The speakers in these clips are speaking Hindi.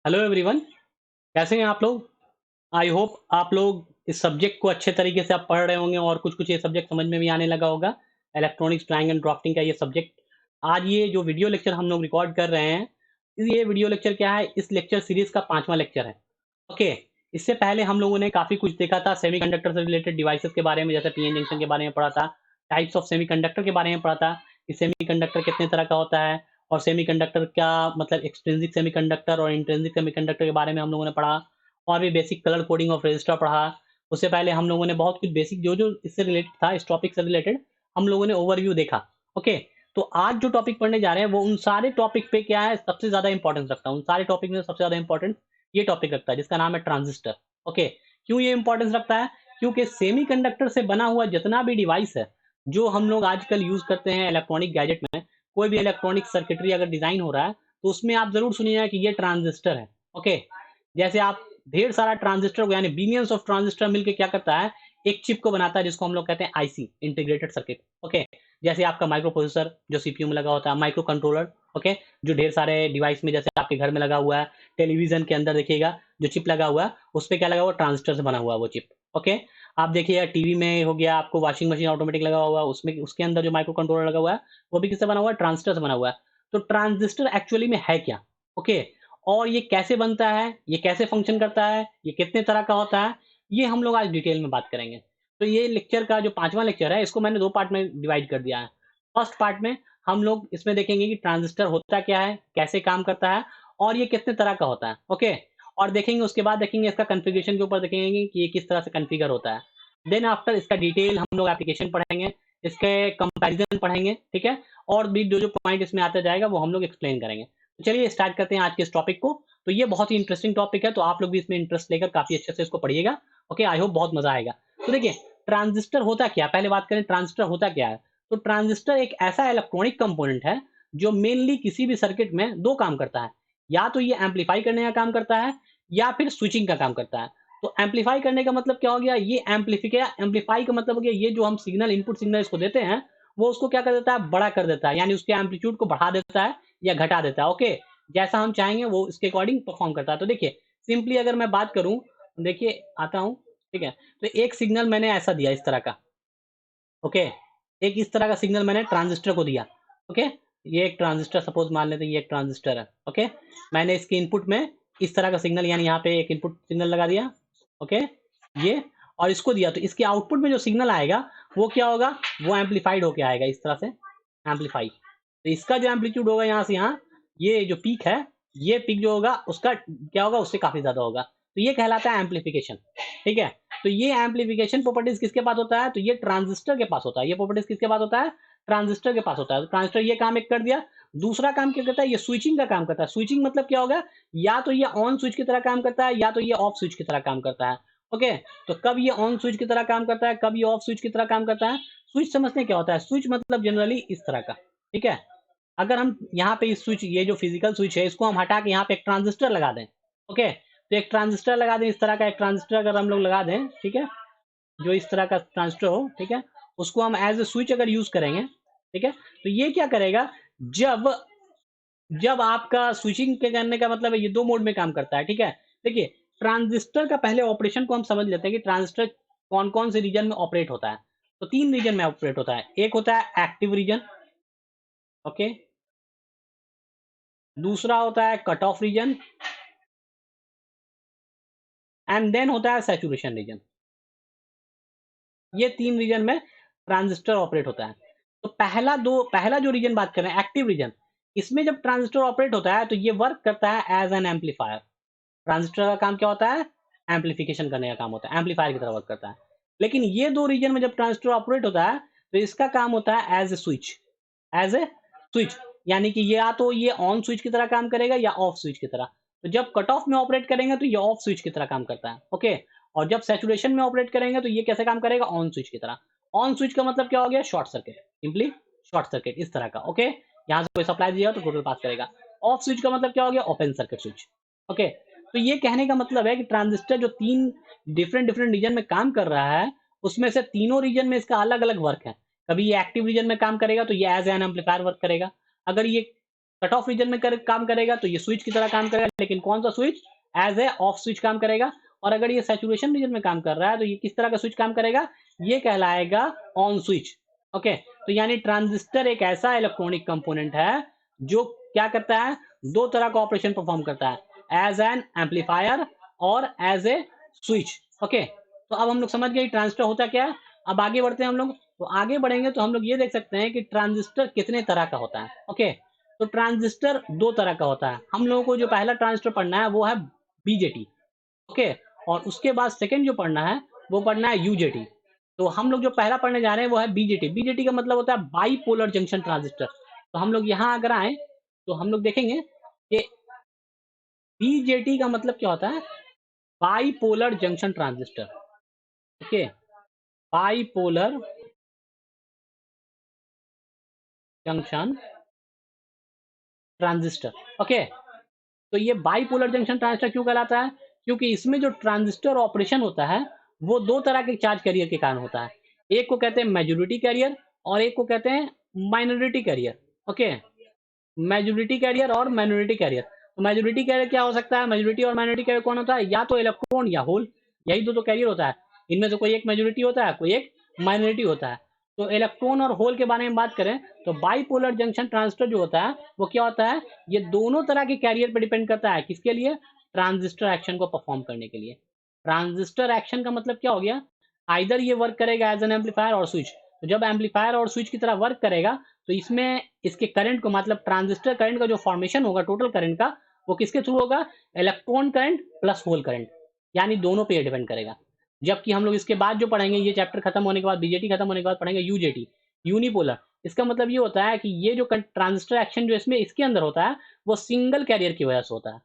Hello everyone. कैसे हैं आप लोग? आई होप आप लोग इस सब्जेक्ट को अच्छे तरीके से आप पढ़ रहे होंगे और कुछ-कुछ ये सब्जेक्ट समझ में भी आने लगा होगा। इलेक्ट्रॉनिक्स ड्राइंग एंड ड्राफ्टिंग का ये सब्जेक्ट। आज ये जो वीडियो लेक्चर हम लोग रिकॉर्ड कर रहे हैं, ये वीडियो लेक्चर क्या है, इस लेक्चर सीरीज़ का 5वां लेक्चर है। ओके। इससे पहले हम लोगों ने काफ़ी कुछ देखा था सेमीकंडक्टर से रिलेटेड डिवाइसेज़ के बारे में, जैसे पीएन जंक्शन के बारे में पढ़ा था, टाइप्स ऑफ सेमीकंडक्टर के बारे में पढ़ा था, कि सेमीकंडक्टर कितने तरह का होता है और सेमीकंडक्टर क्या मतलब एक्सट्रिंसिक सेमीकंडक्टर और इंट्रिंसिक सेमीकंडक्टर के बारे में हम लोगों ने पढ़ा और भी basic colour coding of register पढ़ा। उससे पहले हम लोगों ने बहुत कुछ बेसिक जो-जो इससे रिलेटेड था, इस टॉपिक से रिलेटेड हम लोगों ने ओवरव्यू देखा। ओके। तो आज जो टॉपिक पढ़ने जा रहे हैं, वो उन सारे टॉपिक पे क्या है, सबसे ज़्यादा इंपॉर्टेंस रखता है। उन सारे टॉपिक में सबसे ज़्यादा इंपॉर्टेंस ये टॉपिक रखता है, जिसका नाम है ट्रांजिस्टर। ओके। क्यों ये इंपॉर्टेंस रखता है? क्योंकि सेमीकंडक्टर से बना हुआ जितना भी डिवाइस है, जो हम लोग आजकल यूज़ करते हैं इलेक्ट्रॉनिक गैजेट में, कोई भी इलेक्ट्रॉनिक सर्किटरी अगर डिज़ाइन हो रहा है, तो उसमें आप ज़रूर सुनिएगा कि ये ट्रांजिस्टर है। ओके। जैसे आप ढेर सारा ट्रांजिस्टर को यानी बिलियंस ऑफ ट्रांजिस्टर मिलके क्या करता है, एक चिप को बनाता है जिसको हम लोग कहते हैं आईसी, इंटीग्रेटेड सर्किट। ओके। जैसे आपका माइक्रो प्रोसेसर जो सीपीयू में लगा होता है, माइक्रो कंट्रोलर। ओके। जो ढेर सारे डिवाइस में जैसे आपके घर में लगा हुआ है, टेलीविजन के अंदर देखिएगा जो चिप लगा हुआ है, उस पे क्या लगा हुआ है, ट्रांजिस्टर से बना हुआ है वो चिप। ओके। आप देखिएगा टीवी में हो गया, आपको वॉशिंग मशीन ऑटोमेटिक लगा हुआ है, उसमें उसके अंदर जो माइक्रो कंट्रोलर लगा हुआ है, वो भी किससे बना हुआ है, ट्रांजिस्टर से बना हुआ है। तो ट्रांजिस्टर एक्चुअली में है क्या? ओके। और ये कैसे बनता है, ये कैसे फंक्शन करता है, ये कितने तरह का होता है, ये हम लोग आज डिटेल में बात करेंगे। तो ये लेक्चर का जो 5वां लेक्चर है, इसको मैंने 2 पार्ट में डिवाइड कर दिया है। फर्स्ट पार्ट में हम लोग इसमें देखेंगे कि ट्रांजिस्टर होता क्या है, कैसे काम करता है और ये कितने तरह का होता है। ओके। और देखेंगे उसके बाद देखेंगे इसका कॉन्फ़िगरेशन के ऊपर देखेंगे कि ये किस तरह से कॉन्फ़िगर होता है। देन आफ्टर इसका डिटेल हम लोग एप्लीकेशन पढ़ेंगे, इसके कंपैरिज़न पढ़ेंगे, ठीक है? और भी जो-जो पॉइंट इसमें आता जाएगा वो हम लोग एक्सप्लेन करेंगे। तो चलिए स्टार्ट करते हैं आज के इस टॉपिक को। तो ये बहुत ही इंटरेस्टिंग टॉपिक है, तो आप लोग भी इसमें इंटरेस्ट लेकर काफ़ी अच्छे से इसको पढ़िएगा। ओके, आई होप बहुत मज़ा आएगा। तो देखिए, ट्रांजिस्टर होता क्या है? पहले बात करें ट्रांजिस्टर होता क्या है? तो ट्रांजिस्टर एक ऐसा इलेक्ट्रॉनिक कंपोनेंट है, जो मेनली किसी भी सर्किट में 2 काम करता है। या तो ये एम्प्लीफाई करने का काम करता है या फिर स्विचिंग का काम करता है। तो एम्प्लीफाई करने का मतलब क्या हो गया? ये एम्प्लीफाई का मतलब हो गया ये जो हम सिग्नल इनपुट सिग्नल इसको देते हैं, वो उसको क्या कर देता है? बड़ा कर देता है, यानी उसके एम्पलीट्यूड को बढ़ा देता है या घटा देता है। ओके। जैसा हम चाहेंगे वो इसके अकॉर्डिंग परफॉर्म करता है। तो देखिए, सिंपली अगर मैं बात करूँ, देखिए आता हूँ, ठीक है? तो एक सिग्नल मैंने ऐसा दिया इस तरह का, ओके? एक इस तरह का सिग्नल मैंने ट्रांजिस्टर को दिया, ओके? ये एक ट्रांजिस्टर सपोज़ मान लेते हैं ये एक ट्रांजिस्टर है, ओके? मैंने इसके इनपुट में इस तरह का सिग्नल यानी यहाँ पे एक इनपुट सिग्नल लगा दिया, ओके? ये और इसको दिया तो इसके आउटपुट में जो सिग्नल आएगा, वो क्या होगा? वो एम्प्लीफाइड होके आएगा इस तरह से, एम्प्लीफाई। तो इसका जो एम्पलीट्यूड होगा यहाँ से यहाँ, ये जो पीक है, ये पीक जो होगा उसका क्या होगा? उससे काफ़ी ज़्यादा होगा। तो ये कहलाता है एम्प्लीफिकेशन, ठीक है? तो ये एम्प्लीफिकेशन प्रॉपर्टीज़ किसके पास होता है? तो ये ट्रांजिस्टर के पास होता है। ये प्रॉपर्टीज़ किसके पास होता है? ट्रांजिस्टर के पास होता है। तो ट्रांजिस्टर ये काम एक कर दिया, दूसरा काम क्या करता है? ये स्विचिंग का काम करता है। स्विचिंग मतलब क्या होगा? या तो ये ऑन स्विच की तरह काम करता है या तो ये ऑफ स्विच की तरह काम करता है। ओके? तो कब ये ऑन स्विच की तरह काम करता है, कब ये ऑफ स्विच की तरह काम करता है? स्विच समझते हैं क्या होता है? स्विच मतलब जनरली इस तरह का, ठीक है? अगर हम यहाँ पे इस स्विच ये जो फिजिकल स्विच है इसको हम हटा के यहाँ पे एक ट्रांजिस्टर लगा दें, ओके? तो एक ट्रांजिस्टर लगा दें, इस तरह का एक ट्रांजिस्टर अगर हम लोग लगा दें, ठीक है? जो इस तरह का ट्रांजिस्टर हो, ठीक है? उसको हम एज़ अ स्विच अगर यूज़ करेंगे, ठीक है? तो ये क्या करेगा, जब जब आपका स्विचिंग के करने का मतलब है ये 2 मोड में काम करता है, ठीक है? देखिए, ट्रांजिस्टर का पहले ऑपरेशन को हम समझ लेते हैं कि ट्रांजिस्टर कौन-कौन से रीजन में ऑपरेट होता है। तो 3 रीजन में ऑपरेट होता है। एक होता है एक्टिव रीजन, ओके? दूसरा होता है cut off region and then होता है सैचुरेशन रीजन। ये 3 रीजन में ट्रांजिस्टर ऑपरेट होता है। तो पहला जो रीजन बात कर रहे हैं एक्टिव रीजन, इसमें जब ट्रांजिस्टर ऑपरेट होता है तो ये वर्क करता है एज़ एन एम्पलीफायर। ट्रांजिस्टर का काम क्या होता है? एम्प्लीफिकेशन करने का काम होता है, एम्पलीफायर की तरह वर्क करता है। लेकिन ये 2 रीजन में जब ट्रांजिस्टर ऑपरेट होता है, तो इसका काम होता है as a switch, as a switch, यानी कि या तो ये ऑन स्विच की तरह काम करेगा या ऑफ स्विच की तरह। तो जब कट ऑफ में ऑपरेट करेंगे तो ये ऑफ स्विच की तरह काम करता है, ओके? और जब सैचुरेशन में ऑपरेट करेंगे तो ये कैसे काम करेगा? ऑन स्विच की तरह। ऑन स्विच का मतलब क्या हो गया? Short circuit, simply short circuit इस तरह का, ओके? यहाँ से कोई सप्लाई दिया तो टोटल पास करेगा। ऑफ स्विच का मतलब क्या हो गया? Open circuit switch, okay? तो ये कहने का मतलब है कि ट्रांजिस्टर जो 3 डिफरेंट रीजन में काम कर रहा है, उसमें से तीनों रीजन में इसका अलग-अलग वर्क है। कभी ये एक्टिव रीजन में काम करेगा तो ये एज़ एन एम्पलीफायर वर्क करेगा। अगर ये कट ऑफ रीजन में काम करेगा तो ये स्विच की तरह काम करेगा, लेकिन कौन सा switch? As a off switch काम करेगा। और अगर ये सैचुरेशन रीजन में काम कर रहा है तो ये किस तरह का स्विच काम करेगा? ये कहलाएगा ऑन स्विच। ओके, तो यानी ट्रांजिस्टर एक ऐसा इलेक्ट्रॉनिक कंपोनेंट है जो क्या करता है? दो तरह का ऑपरेशन परफॉर्म करता है, एज एन एम्पलीफायर और एज ए स्विच। ओके, तो अब हम लोग समझ गए ट्रांजिस्टर होता क्या है। अब आगे बढ़ते हैं हम लोग। तो आगे बढ़ेंगे तो हम लोग ये देख सकते हैं कि ट्रांजिस्टर कितने तरह का होता है। ओके, तो ट्रांजिस्टर दो तरह का होता है। हम लोगों को जो पहला ट्रांजिस्टर पढ़ना है वो है बीजेटी। ओके, और उसके बाद सेकंड जो पढ़ना है वो पढ़ना है यूजेटी। तो हम लोग जो पहला पढ़ने जा रहे हैं वो है बीजेटी। बीजेटी का मतलब होता है बाईपोलर जंक्शन ट्रांजिस्टर। तो हम लोग यहाँ अगर आए तो हम लोग देखेंगे कि बीजेटी का मतलब क्या होता है? Bipolar junction transistor. Okay, bipolar junction transistor. Okay, तो ये बाईपोलर जंक्शन ट्रांजिस्टर क्यों कहलाता है? क्योंकि इसमें जो ट्रांजिस्टर ऑपरेशन होता है वो दो तरह के चार्ज कैरियर के कारण होता है। एक को कहते हैं मेजॉरिटी कैरियर और एक को कहते हैं minority carrier. Okay, majority carrier और माइनॉरिटी कैरियर। तो मेजॉरिटी कैरियर क्या हो सकता है? मेजॉरिटी और माइनॉरिटी कैरियर कौन होता है? या तो इलेक्ट्रॉन या होल, यही दो तो कैरियर होता है। इनमें से कोई एक मेजॉरिटी होता है, कोई एक माइनॉरिटी होता है। तो इलेक्ट्रॉन और होल के बारे में बात करें तो बाईपोलर जंक्शन ट्रांजिस्टर जो होता है वो क्या होता है? ये दोनों तरह के कैरियर पर डिपेंड करता है। किसके लिए? ट्रांजिस्टर एक्शन को परफॉर्म करने के लिए। ट्रांजिस्टर एक्शन का मतलब क्या हो गया? आइदर ये वर्क करेगा एज एन एम्पलीफायर और स्विच। तो जब एम्पलीफायर और स्विच की तरह वर्क करेगा तो इसमें इसके करंट को, मतलब ट्रांजिस्टर करंट का जो फॉर्मेशन होगा टोटल करंट का, वो किसके थ्रू होगा? Electron current plus hole current, यानी दोनों पे डिपेंड करेगा। जबकि हम लोग इसके बाद जो पढ़ेंगे, ये चैप्टर खत्म होने के बाद, बीजेटी खत्म होने के बाद पढ़ेंगे यूजेटी, यूनिपोलर। इसका मतलब ये होता है कि ये जो ट्रांजिस्टर एक्शन जो इसमें इसके अंदर होता है वो सिंगल कैरियर की वजह से होता है।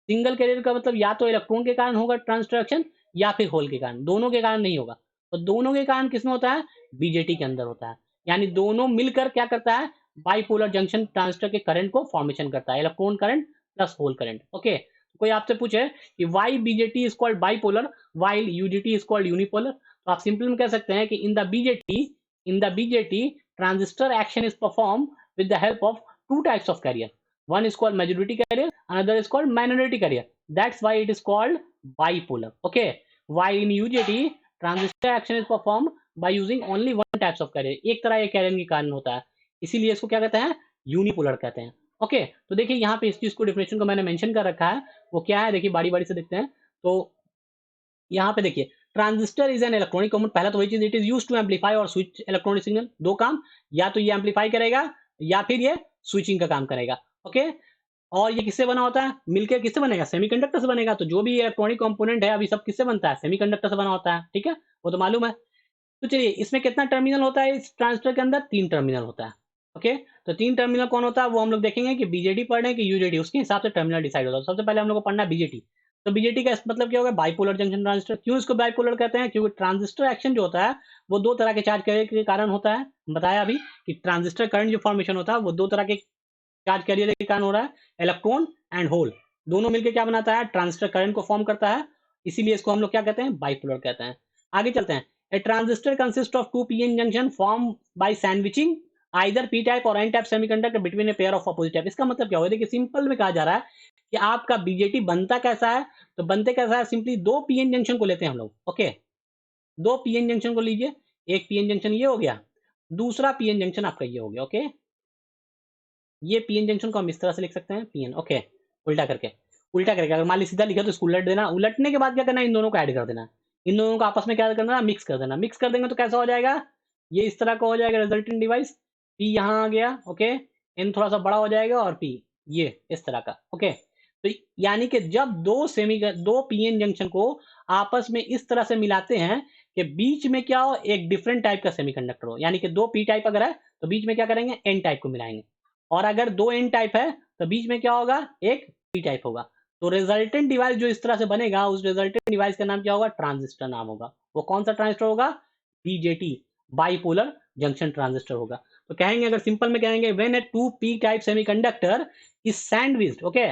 सिंगल कैरियर का मतलब या तो इलेक्ट्रॉन के कारण होगा ट्रांजिस्टर एक्शन या फिर होल के कारण, दोनों के कारण नहीं होगा। तो दोनों के कारण किसमें होता है? बीजेटी के अंदर होता है। यानी दोनों मिलकर क्या करता है? बाईपोलर जंक्शन ट्रांजिस्टर के करंट को फॉर्मेशन करता है, electron current plus hole current. Okay, कोई आपसे पूछे कि why BJT is called bipolar while UGT is called unipolar, तो आप सिंपल में कह सकते हैं कि in the BJT transistor action is performed with the help of two types of carrier. One is called majority carrier, another is called minority carrier. That's why it is called bipolar. Okay, while in UJT transistor action is performed by using only one types of carrier. एक तरह के carrier के कारण होता है, इसीलिए इसको क्या कहते हैं? यूनिपोलर कहते हैं। ओके, तो देखिए यहाँ पे इस चीज को डिफिनेशन को मैंने मेंशन कर रखा है, वो क्या है देखिए बारी बारी से देखते हैं। तो यहाँ पे देखिए, transistor is an electronic component. पहला तो वही चीज, it is used to amplify और स्विच इलेक्ट्रॉनिक सिग्नल। दो काम, या तो ये एम्पलीफाई करेगा या फिर ये स्विचिंग का काम करेगा। ओके, और ये किससे बना होता है? मिलकर किससे बनेगा? सेमीकंडक्टर से बनेगा। तो जो भी इलेक्ट्रॉनिक कंपोनेंट है अभी सब किससे बनता है? सेमीकंडक्टर से बना होता है। ठीक है, वो तो मालूम है। तो चलिए, इसमें कितना टर्मिनल होता है? इस ट्रांजिस्टर के अंदर तीन टर्मिनल होता है। ओके, तो तीन टर्मिनल कौन होता है वो हम लोग देखेंगे कि बीजेटी पढ़ रहे हैं कि यूजेटी, उसके हिसाब से टर्मिनल डिसाइड होता है। सबसे पहले हम लोग को पढ़ना है बीजेटी। तो बीजेटी का मतलब क्या होगा? Bipolar junction transistor. क्यों इसको बाइपोलर कहते हैं? क्योंकि ट्रांजिस्टर एक्शन जो होता है वो दो तरह के चार्ज कैरियर के कारण होता है। बताया अभी कि ट्रांजिस्टर करंट जो फॉर्मेशन होता है वो दो तरह के चार्ज कैरियर के कारण हो रहा है, इलेक्ट्रॉन एंड होल। दोनों मिलकर क्या बनाता है? ट्रांजिस्टर करंट को फॉर्म करता है। इसीलिए इसको हम लोग क्या कहते हैं? बाइपोलर कहते हैं। आगे चलते हैं। A transistor consists of two p-n junction formed by sandwiching either p-type or n-type semiconductor between a pair of opposite type। इसका मतलब क्या होगा? देखिए सिंपल में कहा जा रहा है कि आपका बीजेटी बनता कैसा है। तो बनते कैसा है? सिंपली दो पीएन जंक्शन को लेते हैं हम लोग। ओके, दो पीएन जंक्शन को लीजिए। एक पीएन जंक्शन ये हो गया, दूसरा पीएन जंक्शन आपका ये हो गया। ओके, ये पीएन जंक्शन को हम इस तरह से लिख सकते हैं, पीएन। ओके, उल्टा करके, उल्टा करके अगर मान ली सीधा लिखा तो इसको उलट देना। उलटने के बाद क्या करना है? इन दोनों को ऐड कर देना। इन दोनों को आपस में क्या करना? मिक्स कर देना। मिक्स कर देंगे तो कैसा हो जाएगा? ये इस तरह का हो जाएगा रिजल्टेंट डिवाइस। पी यहाँ आ गया। ओके, एन थोड़ा सा बड़ा हो जाएगा और पी ये इस तरह का। ओके, तो यानी कि जब दो पीएन जंक्शन को आपस में इस तरह से मिलाते हैं कि बीच में क्या हो? एक डिफरेंट टाइप का सेमीकंडक्टर हो। यानी कि दो पी टाइप अगर है तो बीच में क्या करेंगे? एन टाइप को मिलाएंगे। और अगर दो एन टाइप है तो बीच में क्या होगा? एक पी टाइप होगा। तो रिजल्टेंट डिवाइस जो इस तरह से बनेगा, उस रिजल्टेंट डिवाइस का नाम क्या होगा? ट्रांजिस्टर नाम होगा। वो कौन सा ट्रांजिस्टर होगा? बीजेटी, बाइपोलर जंक्शन ट्रांजिस्टर होगा। तो कहेंगे, अगर सिंपल में कहेंगे, when a two P type semiconductor is sandwiched. Okay,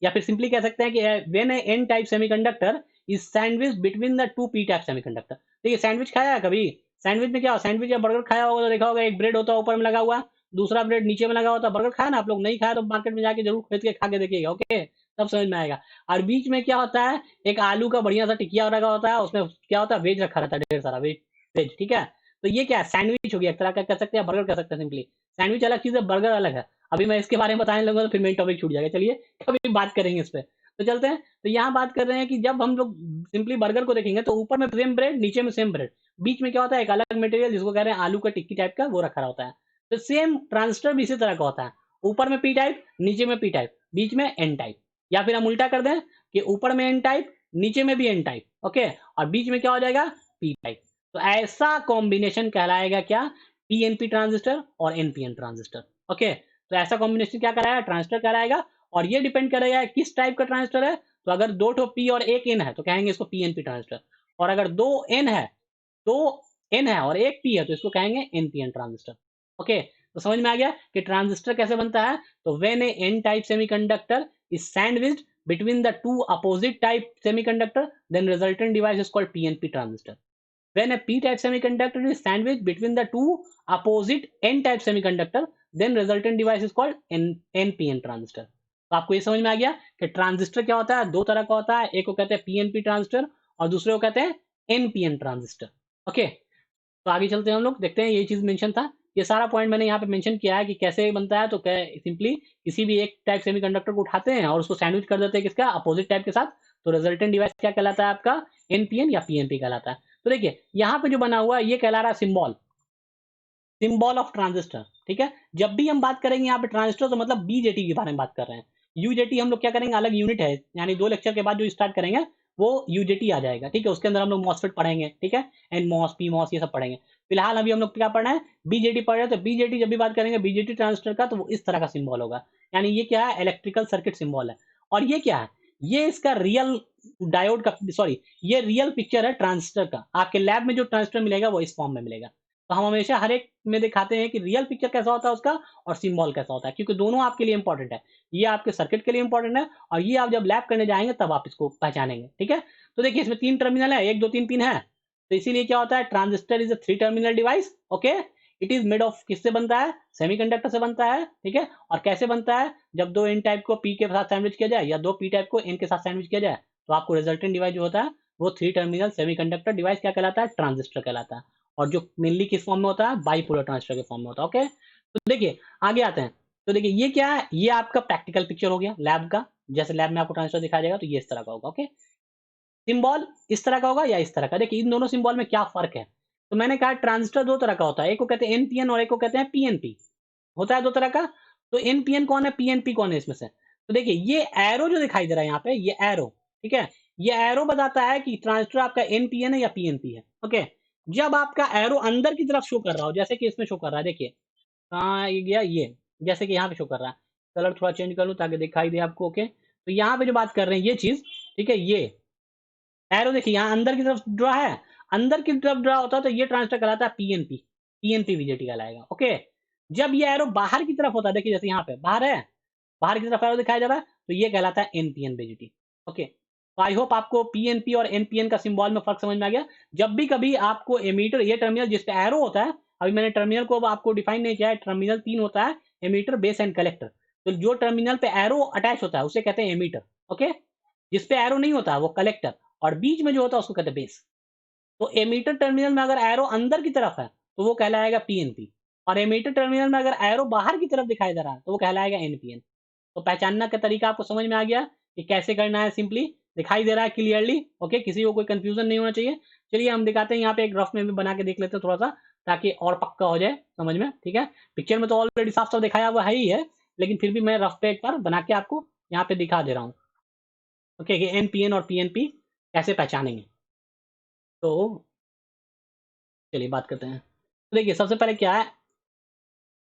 या फिर सिंपली कह सकते हैं कि when a N type semiconductor is sandwiched between the two P type semiconductor. देखिए सैंडविच खाया है कभी? सैंडविच में क्या हो? सैंडविच या बर्गर खाया होगा तो देखा होगा एक ब्रेड होता है ऊपर में लगा हुआ, दूसरा ब्रेड नीचे में लगा होता है। बर्गर खाया ना आप लोग, नहीं खाया तो मार्केट में जाके जरूर खरीद के खा के देखिएगा, ओके, तब समझ में आएगा। और बीच में क्या होता है, एक आलू का बढ़िया सा टिकिया लगा होता है, उसमें क्या होता है, वेज रखा रहता है, ढेर सारा वेज वेज, ठीक है। तो ये क्या है, सैंडविच हो गया एक तरह का, कह सकते हैं बर्गर कह सकते हैं सिंपली। सैंडविच अलग चीज है, बर्गर अलग है। अभी मैं इसके बारे में बताने लगूंगा तो फिर मेन टॉपिक छूट जाएगा, चलिए कभी बात करेंगे इस पे। तो चलते हैं। तो यहाँ बात कर रहे हैं कि जब हम लोग सिंपली बर्गर को देखेंगे तो ऊपर में सेम ब्रेड, नीचे में सेम ब्रेड, बीच में क्या होता है, एक अलग मटेरियल जिसको कह रहे हैं आलू का टिक्की टाइप का, वो रखा होता है। तो सेम ट्रांजिस्टर भी इसी तरह का होता है, ऊपर में पी टाइप, नीचे में पी टाइप, बीच में एन टाइप। या फिर हम उल्टा कर दें कि ऊपर में एन टाइप, नीचे में भी एन टाइप, ओके, और बीच में क्या हो जाएगा, पी टाइप। तो ऐसा कॉम्बिनेशन कहलाएगा क्या, पीएनपी ट्रांजिस्टर और एनपीएन ट्रांजिस्टर, ओके। तो ऐसा कॉम्बिनेशन क्या कराएगा, ट्रांजिस्टर कराएगा। और ये डिपेंड करेगा किस टाइप का ट्रांजिस्टर है। तो अगर दो ठो पी और एक एन है तो कहेंगे इसको पीएनपी ट्रांजिस्टर। और अगर दो एन है, दो एन है और एक पी है तो इसको कहेंगे एनपीएन ट्रांजिस्टर, ओके। तो समझ में आ गया कि ट्रांजिस्टर कैसे बनता है। तो when a N type semiconductor is sandwiched between the two opposite type semiconductor, then resultant device is called PNP transistor. When a p-type semiconductor is sandwiched between the two opposite n-type semiconductor, then resultant device is called npn transistor. तो आपको ये समझ में आ गया कि ट्रांजिस्टर क्या होता है, दो तरह का होता है, एक को कहते हैं पीएनपी ट्रांजिस्टर और दूसरे को कहते हैं एनपीएन ट्रांजिस्टर, ओके। तो आगे चलते हैं, हम लोग देखते हैं, ये चीज मेंशन था। ये सारा पॉइंट मैंने यहाँ पे मेंशन किया है कि कैसे बनता है। तो क्या सिंपली किसी भी एक टाइप सेमीकंडक्टर को उठाते हैं और उसको सैंडविच कर देते हैं किसका, अपोजिट टाइप के साथ। तो रिजल्टेंट डिवाइस क्या कहलाता है आपका, एनपीएन या पीएनपी कहलाता है। तो देखिए यहाँ पे जो बना हुआ है ये कहला रहा है सिंबल, सिंबल ऑफ ट्रांजिस्टर, ठीक है। जब भी हम बात करेंगे यहाँ पे ट्रांजिस्टर तो मतलब बीजेटी के बारे में बात कर रहे हैं। यूजेटी हम लोग क्या करेंगे, अलग यूनिट है, यानी 2 लेक्चर के बाद जो स्टार्ट करेंगे वो यूजेटी आ जाएगा, ठीक है। उसके अंदर हम लोग मॉसफेट पढ़ेंगे, ठीक है, एन मॉस पी मॉस ये सब पढ़ेंगे। फिलहाल अभी हम लोग क्या पढ़ना है, बीजेटी पढ़ रहे हैं। तो बीजेटी जब भी बात करेंगे बीजेटी ट्रांजिस्टर का तो वो इस तरह का सिंबल होगा, यानी ये क्या है, इलेक्ट्रिकल सर्किट सिंबल है। और ये क्या है, ये इसका रियल डायोड का, सॉरी, ये रियल पिक्चर है ट्रांजिस्टर का। आपके लैब में जो ट्रांजिस्टर मिलेगा वो इस फॉर्म में मिलेगा। तो हम हमेशा हर एक में दिखाते हैं कि रियल पिक्चर कैसा होता है उसका और सिंबल कैसा होता है, क्योंकि दोनों आपके लिए इंपॉर्टेंट है। ये आपके सर्किट के लिए इंपॉर्टेंट है और ये आप जब लैब करने जाएंगे तब आप इसको पहचानेंगे, ठीक है। तो देखिए इसमें 3 टर्मिनल है, 1 2 3 पिन है। तो इसीलिए क्या होता है, transistor is a 3 terminal device, okay. It is made of, किससे बनता है, सेमीकंडक्टर से बनता है, ठीक है। और कैसे बनता है, जब 2 एन टाइप को पी के साथ सैंडविच किया जाए या 2 पी टाइप को एन के साथ सैंडविच किया जाए तो आपको रिजल्टेंट डिवाइस जो होता है वो 3 टर्मिनल सेमीकंडक्टर डिवाइस क्या कहलाता है, ट्रांजिस्टर कहलाता है। और जो मेनली किस फॉर्म में होता है, बाइपोलर ट्रांजिस्टर के फॉर्म में होता है, ओके। तो देखिए आगे आते हैं। तो देखिए ये क्या है, ये आपका प्रैक्टिकल पिक्चर हो गया लैब का। जैसे लैब में आपको ट्रांजिस्टर दिखाया जाएगा तो ये इस तरह का होगा, ओके। सिंबल इस तरह का होगा या इस तरह का। देखिए इन दोनों सिंबल में क्या फर्क है। तो मैंने कहा ट्रांजिस्टर 2 तरह का होता है, एक को कहते हैं एनपीएन और एक को कहते हैं पीएनपी, होता है 2 तरह का। तो एनपीएन कौन है, पीएनपी कौन है इसमें से। तो देखिए ये एरो जो दिखाई दे रहा है यहाँ पे, ये एरो, ठीक है, ये एरो बताता है कि ट्रांजिस्टर आपका एनपीएन है या पीएनपी है, ओके। जब आपका एरो अंदर की तरफ शो कर रहा हो, जैसे कि इसमें शो कर रहा है, देखिए कहाँ ये गया, ये जैसे कि यहाँ पे शो कर रहा है। कलर थोड़ा चेंज कर लूँ ताकि दिखाई दे आपको, ओके। तो यहाँ पे जो बात कर रहे हैं ये चीज, ठीक है, ये एरो देखिए यहाँ अंदर की तरफ ड्रा है, अंदर की तरफ ड्रा होता है तो ये ट्रांजिस्टर कहलाता है पीएनपी, पीएनपी बीजेटी कहलाएगा, ओके। जब ये एरो बाहर की तरफ होता है, देखिए जैसे यहाँ पे बाहर है, बाहर की तरफ एरो दिखाया जा रहा है तो ये कहलाता है एनपीएन बीजेटी, ओके। तो आई होप आपको पीएनपी और एनपीएन का सिंबल में फर्क समझ में आ गया। जब भी कभी आपको एमीटर, ये टर्मिनल जिस पे एरो होता है, अभी मैंने टर्मिनल को आपको डिफाइन नहीं किया है, टर्मिनल 3 होता है, एमीटर बेस एंड कलेक्टर। तो जो टर्मिनल पे एरो अटैच होता है उसे कहते हैं एमीटर, ओके। जिस पे एरो नहीं होता वो कलेक्टर, और बीच में जो होता है उसको कहते हैं बेस। तो एमीटर टर्मिनल में अगर एरो अंदर की तरफ है तो वो कहलाएगा पीएनपी, और एमीटर टर्मिनल में अगर एरो बाहर की तरफ दिखाई दे रहा है तो वो कहलाएगा एनपीएन। तो पहचानना का तरीका आपको समझ में आ गया कि कैसे करना है, सिंपली दिखाई दे रहा है क्लियरली, ओके, किसी को कोई कंफ्यूजन नहीं होना चाहिए। चलिए हम दिखाते हैं, यहाँ पे एक रफ में भी बना के देख लेते हैं थोड़ा सा, ताकि और पक्का हो जाए समझ में, ठीक है। पिक्चर में तो ऑलरेडी साफ साफ दिखाया हुआ है ही है, लेकिन फिर भी मैं रफ पे एक बार बना के आपको यहाँ पे दिखा दे रहा हूँ, ओके, कि एनपीएन और पीएनपी कैसे पहचानेंगे। तो चलिए बात करते हैं। तो देखिए सबसे पहले क्या है,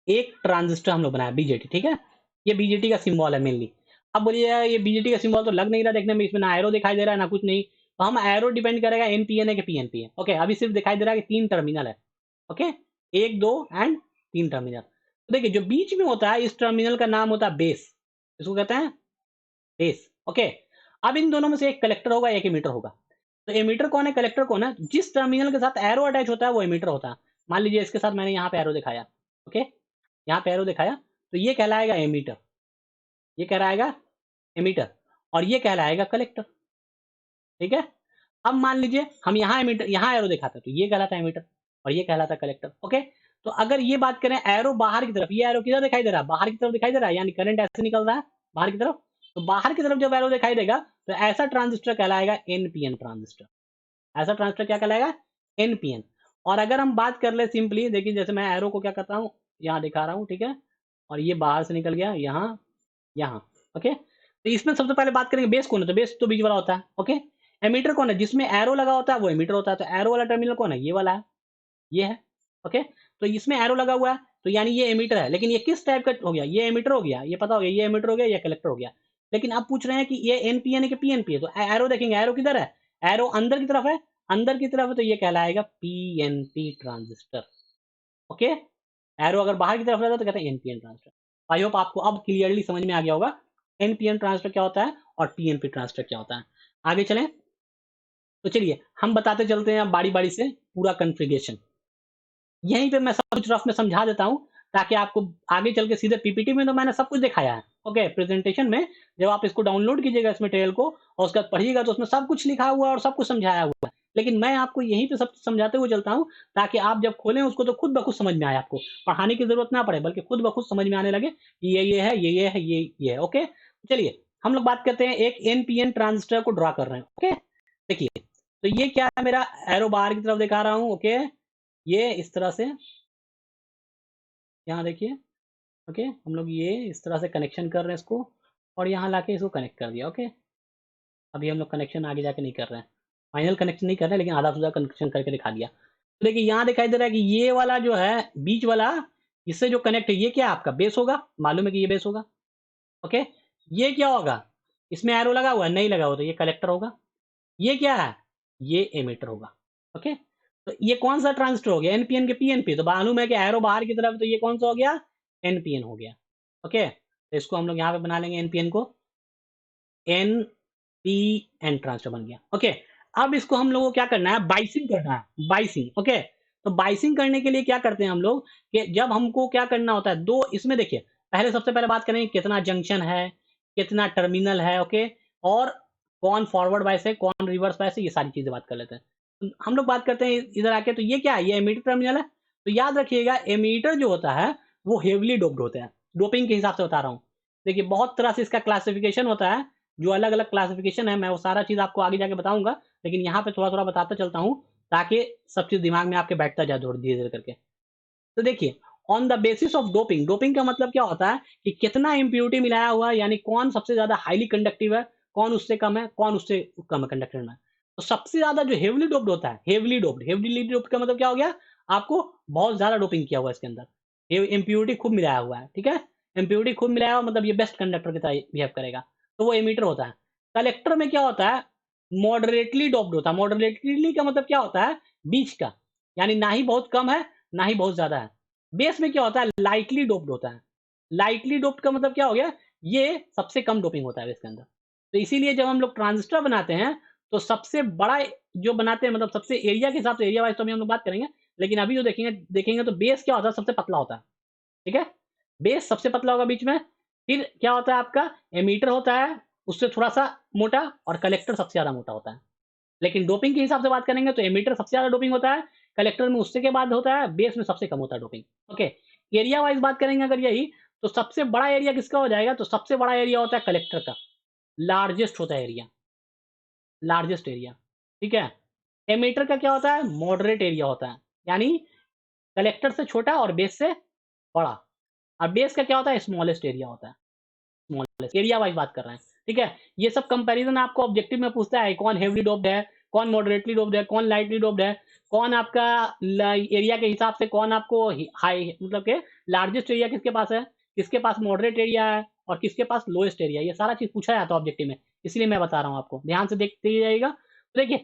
एक ट्रांजिस्टर हम लोग बनाया बीजेटी, ठीक है। ये बीजेटी का सिंबल है मेनली। अब बोलिए यार ये बीजेटी का सिंबल तो लग नहीं रहा देखने में, इसमें ना एरो दिखाई दे रहा है ना कुछ नहीं। तो हम एरो डिपेंड करेगा एनपीएन है कि पीएनपी है, ओके। अभी सिर्फ दिखाई दे रहा है कि 3 टर्मिनल है, ओके, 1 2 एंड 3 टर्मिनल। तो देखिए जो बीच में होता है इस टर्मिनल का नाम होता है बेस, इसको कहते हैं बेस, ओके। अब इन दोनों में से एक कलेक्टर होगा एक एमीटर होगा। तो एमीटर कौन है, कलेक्टर कौन है, जिस टर्मिनल के साथ एरो अटैच होता है वो एमीटर होता है। मान लीजिए इसके साथ मैंने यहाँ पे एरो दिखाया, ओके। यहाँ पे एरो दिखाया, तो ये कहलाएगा एमीटर, ये कहलाएगा एमीटर, और ये कहलाएगा कलेक्टर। ठीक है, अब मान लीजिए हम यहाँ एमीटर, यहाँ एरो दिखाता तो ये कहलाता एमीटर और ये कहलाता कलेक्टर। ओके, तो अगर ये बात करें एरो बाहर की तरफ, ये एरो किधर दिखाई दे रहा है, बाहर की तरफ दिखाई दे रहा है, यानी करंट ऐसे निकल रहा है बाहर की तरफ, तो बाहर की तरफ जब एरो दिखाई देगा तो ऐसा ट्रांजिस्टर कहलाएगा एनपीएन ट्रांजिस्टर। ऐसा ट्रांजिस्टर क्या कहलाएगा, एनपीएन। और अगर हम बात कर ले सिंपली, देखिए जैसे मैं एरो को क्या करता हूँ, यहाँ दिखा रहा हूँ, ठीक है, और ये बाहर से निकल गया यहाँ, यहाँ। ओके, तो इसमें सबसे पहले बात करेंगे बेस कौन है, तो बेस तो बीच वाला होता है। ओके, एमीटर कौन है, जिसमें एरो लगा होता है वो एमीटर होता है, तो एरो वाला टर्मिनल कौन है, ये वाला है, ये है। ओके, तो इसमें एरो लगा हुआ है तो यानी ये एमीटर है, लेकिन ये किस टाइप का हो गया, ये एमीटर हो गया, ये पता हो गया, ये एमीटर हो गया, ये कलेक्टर हो गया। लेकिन आप पूछ रहे हैं कि ये एनपीएन है कि पीएनपी है, तो एरो देखेंगे, एरो किधर है, एरो अंदर की तरफ है, अंदर की तरफ है, तो ये कहलाएगा पीएनपी ट्रांजिस्टर। ओके, एरो अगर बाहर की तरफ रहता तो कहते हैं एनपीएन ट्रांजिस्टर। आई होप आपको अब क्लियरली समझ में आ गया होगा एनपीएन ट्रांजिस्टर क्या होता है और पीएनपी ट्रांजिस्टर क्या होता है। आगे चलें, तो चलिए हम बताते चलते हैं बारी बारी से पूरा कन्फिग्रेशन। यहीं पे मैं सब कुछ रफ में समझा देता हूँ ताकि आपको आगे चल के सीधे पीपीटी में तो मैंने सब कुछ दिखाया है। ओके, प्रेजेंटेशन में जब आप इसको डाउनलोड कीजिएगा इस मटेरियल को और उसके बाद पढ़िएगा तो उसमें सब कुछ लिखा हुआ है और सब कुछ समझाया हुआ है, लेकिन मैं आपको यहीं पे सब समझाते हुए चलता हूँ ताकि आप जब खोलें उसको तो खुद ब खुद समझ में आए, आपको पढ़ाने की जरूरत ना पड़े बल्कि खुद ब खुद समझ में आने लगे कि ये है, ये है, ये है। ओके, चलिए हम लोग बात करते हैं, एक एनपीएन ट्रांजिस्टर को ड्रा कर रहे हैं। ओके, देखिए, तो ये क्या है, मेरा एरो बाहर की तरफ दिखा रहा हूँ। ओके, ये इस तरह से, यहाँ देखिए। ओके, हम लोग ये इस तरह से कनेक्शन कर रहे हैं इसको, और यहाँ लाके इसको कनेक्ट कर दिया। ओके, अभी हम लोग कनेक्शन आगे जाके नहीं कर रहे हैं, फाइनल कनेक्शन नहीं कर रहे हैं, लेकिन आधा सुधा कनेक्शन करके दिखा दिया। तो देखिए यहाँ दिखाई दे रहा है कि ये वाला जो है बीच वाला, इससे जो कनेक्ट है ये क्या है, आपका बेस होगा, मालूम है कि ये बेस होगा। ओके, ये क्या होगा, इसमें एरो लगा हुआ है, नहीं लगा हुआ तो ये कलेक्टर होगा। ये क्या है, ये एमीटर होगा। ओके, तो ये कौन सा ट्रांजिस्टर हो गया, एनपीएन के पीएनपी, तो मालूम है कि एरो बाहर की तरफ, तो ये कौन सा हो गया, एनपीएन हो गया। ओके, तो इसको हम लोग यहाँ पे बना लेंगे एनपीएन को, एन पी एन ट्रांजिस्टर बन गया। ओके, अब इसको हम लोगों को क्या करना है, बाइसिंग करना है, बाइसिंग। ओके, तो बाइसिंग करने के लिए क्या करते हैं हम लोग कि जब हमको क्या करना होता है, दो इसमें देखिए, पहले सबसे पहले बात करेंगे कितना जंक्शन है, कितना टर्मिनल है। ओके, और कौन फॉरवर्ड बायस है, कौन रिवर्स बायस है, ये सारी चीजें बात कर लेते हैं। तो हम लोग बात करते हैं इधर आके, तो ये क्या है, ये एमीटर टर्मिनल है। तो याद रखिएगा एमीटर जो होता है वो हेवली डोप्ड होते हैं, डोपिंग के हिसाब से बता रहा हूँ। देखिए बहुत तरह से इसका क्लासिफिकेशन होता है, जो अलग अलग क्लासिफिकेशन है, मैं वो सारा चीज आपको आगे जाके बताऊंगा, लेकिन यहाँ पे थोड़ा थोड़ा बताता चलता हूँ ताकि सब चीज दिमाग में आपके बैठता जाए धीरे धीरे करके। तो देखिए, on the basis of doping, doping का मतलब क्या होता है कि कितना इम्प्योरिटी मिलाया हुआ है, यानी कौन सबसे ज्यादा हाईली कंडक्टिव है, कौन उससे कम है, कौन उससे कम है कंडक्टर में। तो सबसे ज्यादा जो हेवली डोप्ड होता है, हेवली डोप्ड का मतलब क्या हो गया, आपको बहुत ज्यादा डोपिंग किया हुआ है इसके अंदर, इम्प्योरिटी खूब मिलाया हुआ है। ठीक है, इम्प्योरिटी खूब मिलाया हुआ मतलब ये बेस्ट कंडक्टर की तरह बिहेव करेगा, तो वो एमीटर होता है। कलेक्टर में क्या होता है, मॉडरेटली डोप्ड होता है। मॉडरेटली का मतलब क्या होता है, बीच का, यानी ना ही बहुत कम है ना ही बहुत ज्यादा है। बेस में क्या होता है, लाइटली डोप्ड होता है। लाइटली डोप्ड का मतलब क्या हो गया, ये सबसे कम डोपिंग होता है बेस के अंदर। तो इसीलिए जब हम लोग ट्रांजिस्टर बनाते हैं तो सबसे बड़ा जो बनाते हैं, मतलब सबसे एरिया के हिसाब से, एरिया वाइज तो अभी हम लोग बात करेंगे, लेकिन अभी जो देखेंगे देखेंगे तो बेस क्या होता है, सबसे पतला होता है। ठीक है, बेस सबसे पतला होगा बीच में। फिर क्या होता है, आपका एमीटर होता है उससे थोड़ा सा मोटा, और कलेक्टर सबसे ज्यादा मोटा होता है। लेकिन डोपिंग के हिसाब से बात करेंगे तो एमीटर सबसे ज्यादा डोपिंग होता है, कलेक्टर में उससे के बाद होता है, बेस में सबसे कम होता है डोपिंग। ओके, एरिया वाइज बात करेंगे अगर यही, तो सबसे बड़ा एरिया किसका हो जाएगा, तो सबसे बड़ा एरिया होता है कलेक्टर का, लार्जेस्ट होता है एरिया, लार्जेस्ट एरिया। ठीक है, एमीटर का क्या होता है, मॉडरेट एरिया होता है, यानी कलेक्टर से छोटा और बेस से बड़ा। और बेस का क्या होता है, स्मॉलेस्ट एरिया होता है, स्मॉलेस्ट एरिया वाइज बात कर रहे हैं। ठीक है, ये सब कंपैरिजन आपको ऑब्जेक्टिव में पूछता है, कौन हेवली डोप्ड है, कौन मॉडरेटली डोप्ड है, कौन लाइटली डोप्ड है, कौन आपका एरिया के हिसाब से कौन आपको हाई, मतलब के लार्जेस्ट एरिया किसके पास है, किसके पास मॉडरेट एरिया है और किसके पास लोएस्ट एरिया, ये सारा चीज पूछा जाता है ऑब्जेक्टिव में, इसलिए मैं बता रहा हूँ आपको, ध्यान से देखते जाइएगा। तो देखिए,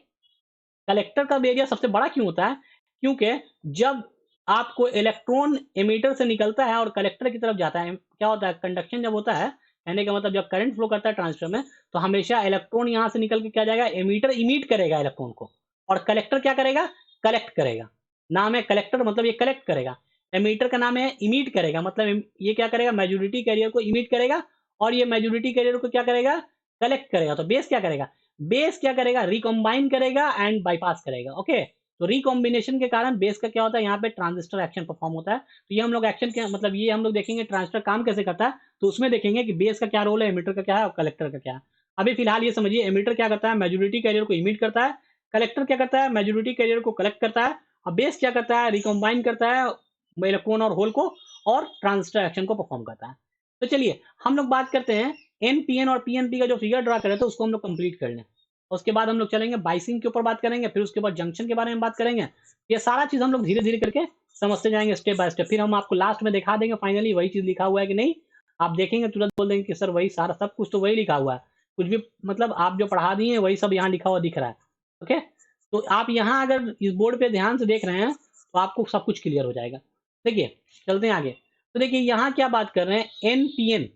कलेक्टर का एरिया सबसे बड़ा क्यों होता है, क्योंकि जब आपको इलेक्ट्रॉन एमीटर से निकलता है और कलेक्टर की तरफ जाता है, क्या होता है, कंडक्शन जब होता है, कहने का मतलब जब करंट फ्लो करता है ट्रांजिस्टर में, तो हमेशा इलेक्ट्रॉन यहां से निकल के क्या जाएगा, एमीटर इमिट करेगा इलेक्ट्रॉन को, और कलेक्टर क्या करेगा, कलेक्ट करेगा। नाम है कलेक्टर, मतलब ये कलेक्ट करेगा। एमीटर का नाम है इमिट करेगा, मतलब ये क्या करेगा, मेजॉरिटी कैरियर को इमिट करेगा और ये मेजॉरिटी कैरियर को क्या करेगा, कलेक्ट करेगा। तो बेस क्या करेगा, बेस क्या करेगा, रिकॉम्बाइन करेगा एंड बाईपास करेगा। ओके, तो रिकॉम्बिनेशन के कारण बेस का क्या होता है, यहाँ पे ट्रांजिस्टर एक्शन परफॉर्म होता है। तो ये हम लोग एक्शन के मतलब ये हम लोग देखेंगे ट्रांजिस्टर काम कैसे करता है, तो उसमें देखेंगे कि बेस का क्या रोल है, एमिटर का क्या है और कलेक्टर का क्या है। अभी फिलहाल ये समझिए, एमिटर क्या करता है, मेजॉरिटी कैरियर को इमिट करता है, कलेक्टर क्या करता है, मेजॉरिटी कैरियर को कलेक्ट करता है, और बेस क्या करता है, रिकॉम्बाइन करता है इलेक्ट्रॉन और होल को और ट्रांजिस्टर एक्शन को परफॉर्म करता है। तो चलिए हम लोग बात करते हैं एनपीएन और पीएनपी का जो फिगर ड्रा करे थे उसको हम लोग कंप्लीट कर लें। उसके बाद हम लोग चलेंगे बाइसिंग के ऊपर बात करेंगे, फिर उसके बाद जंक्शन के बारे में बात करेंगे। ये सारा चीज हम लोग धीरे धीरे करके समझते जाएंगे स्टेप बाय स्टेप, फिर हम आपको लास्ट में दिखा देंगे फाइनली वही चीज लिखा हुआ है कि नहीं। आप देखेंगे तुरंत बोल देंगे कि सर वही सारा सब कुछ तो वही लिखा हुआ है, कुछ भी मतलब आप जो पढ़ा दिए वही सब यहाँ लिखा हुआ दिख रहा है। ओके, तो आप यहाँ अगर इस बोर्ड पे ध्यान से देख रहे हैं तो आपको सब कुछ क्लियर हो जाएगा। देखिए चलते हैं आगे। तो देखिए यहाँ क्या बात कर रहे हैं, एनपीएन,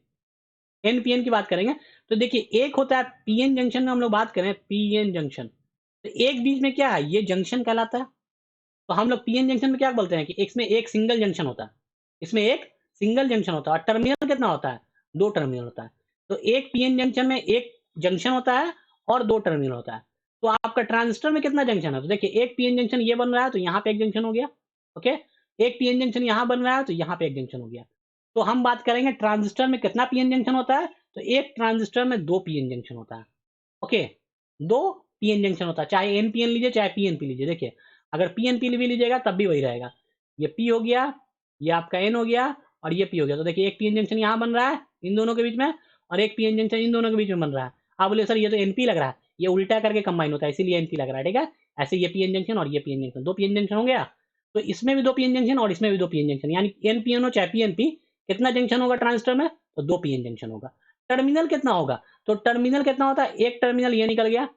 एनपीएन की बात करेंगे। तो देखिए एक होता है पीएन जंक्शन में हम लोग बात करें, पीएन जंक्शन, तो एक बीच में क्या है, ये जंक्शन कहलाता है। तो हम लोग पीएन जंक्शन में क्या बोलते हैं कि इसमें एक सिंगल जंक्शन होता है, इसमें एक सिंगल जंक्शन होता है और टर्मिनल कितना होता है, दो टर्मिनल होता है। तो एक पीएन जंक्शन में एक जंक्शन होता है और दो टर्मिनल होता है। तो आपका ट्रांजिस्टर में कितना जंक्शन है, तो देखिए एक पीएन जंक्शन ये बन रहा है तो यहाँ पे एक जंक्शन हो गया। ओके, एक पीएन जंक्शन यहाँ बन रहा है तो यहाँ पे एक जंक्शन हो गया। तो हम बात करेंगे ट्रांजिस्टर में कितना पीएन जंक्शन होता है, तो एक ट्रांजिस्टर में दो पीएन जंक्शन होता है। ओके, दो पीएन जंक्शन होता है, चाहे एनपीएन लीजिए चाहे पीएनपी लीजिए। देखिए अगर पीएनपी भी लीजिएगा तब भी वही रहेगा, ये पी हो गया, ये आपका एन हो गया और ये पी हो गया। तो देखिए एक पीएन जंक्शन यहाँ बन रहा है इन दोनों के बीच में और एक पीएन जंक्शन इन दोनों के बीच में बन रहा है। आप बोले सर ये तो एनपी लग रहा है, ये उल्टा करके कंबाइन होता है इसीलिए एनपी लग रहा है, ठीक है। ऐसे ये पीएन जंक्शन और ये पीएन जंक्शन, दो पीएन जंक्शन हो गया। तो इसमें भी दो पीएन जंक्शन और इसमें भी दो पीएन जंक्शन, यानी एनपीएन हो चाहे पीएनपी, कितना जंक्शन होगा ट्रांजिस्टर में, तो दो पीएन जंक्शन होगा। टर्मिनल कितना होगा, तो टर्मिनल कितना होता है, एक टर्मिनल ये निकल गया,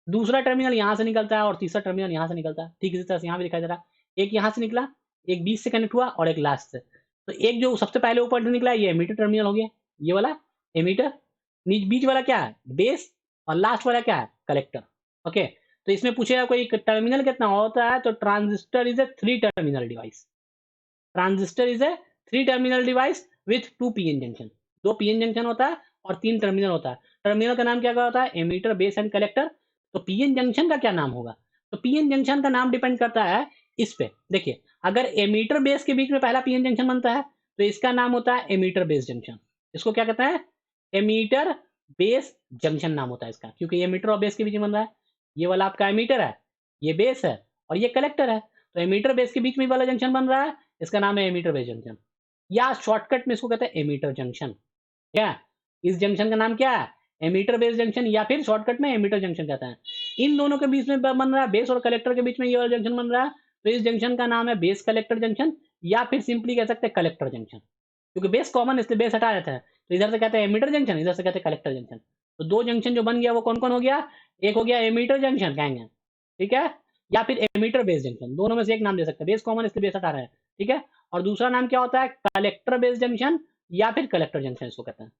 दूसरा टर्मिनल यहाँ से निकलता है और तीसरा टर्मिनल यहाँ से निकलता है। ठीक इसी तरह से यहाँ भी दिखाई दे रहा है, एक यहाँ से निकला, एक बीच से कनेक्ट हुआ और एक लास्ट से। तो एक जो सबसे पहले ऊपर निकला ये एमीटर टर्मिनल हो गया, ये वाला एमीटर, बीच वाला क्या है बेस और लास्ट वाला क्या है कलेक्टर। ओके, तो इसमें पूछेगा कोई टर्मिनल कितना होता है, तो transistor is a three terminal device, transistor is a three terminal device with to PN junction, दो पीएन जंक्शन होता है और तीन टर्मिनल होता है। टर्मिनल का नाम क्या क्या होता है, एमीटर बेस एंड कलेक्टर। तो पीएन जंक्शन का क्या नाम होगा, तो पीएन जंक्शन का नाम डिपेंड करता है इस पे। देखिए अगर एमीटर बेस के बीच में पहला पीएन जंक्शन बनता है तो इसका नाम होता है एमीटर बेस जंक्शन, इसको क्या कहते हैं, एमीटर बेस जंक्शन नाम होता है इसका, क्योंकि ये एमीटर और बेस के बीच में बन रहा है। ये वाला आपका एमीटर है, ये बेस है और ये कलेक्टर है, तो एमीटर बेस के बीच में वाला जंक्शन बन रहा है, इसका नाम है एमीटर बेस जंक्शन, या शॉर्टकट में इसको कहते हैं एमीटर जंक्शन। क्या इस जंक्शन का नाम क्या है, एमीटर बेस जंक्शन, या फिर शॉर्टकट में एमीटर जंक्शन कहते हैं। इन दोनों के बीच में बन रहा है, बेस और कलेक्टर के बीच में ये वाला जंक्शन बन रहा है, तो इस जंक्शन का नाम है बेस कलेक्टर जंक्शन, या फिर सिंपली कह सकते हैं कलेक्टर जंक्शन, क्योंकि बेस कॉमन इसलिए बेस हटा जाता है। तो इधर से कहते हैं एमीटर जंक्शन, इधर से कहते हैं कलेक्टर जंक्शन। तो दो जंक्शन जो बन गया वो कौन कौन हो गया, एक हो गया एमीटर जंक्शन कहेंगे, ठीक है, या फिर एमीटर बेस जंक्शन, दोनों में से एक नाम दे सकते हैं, बेस कॉमन इसलिए बेस हटा रहे हैं, ठीक है। और दूसरा नाम क्या होता है, कलेक्टर बेस जंक्शन या फिर कलेक्टर जंक्शन इसको कहते हैं।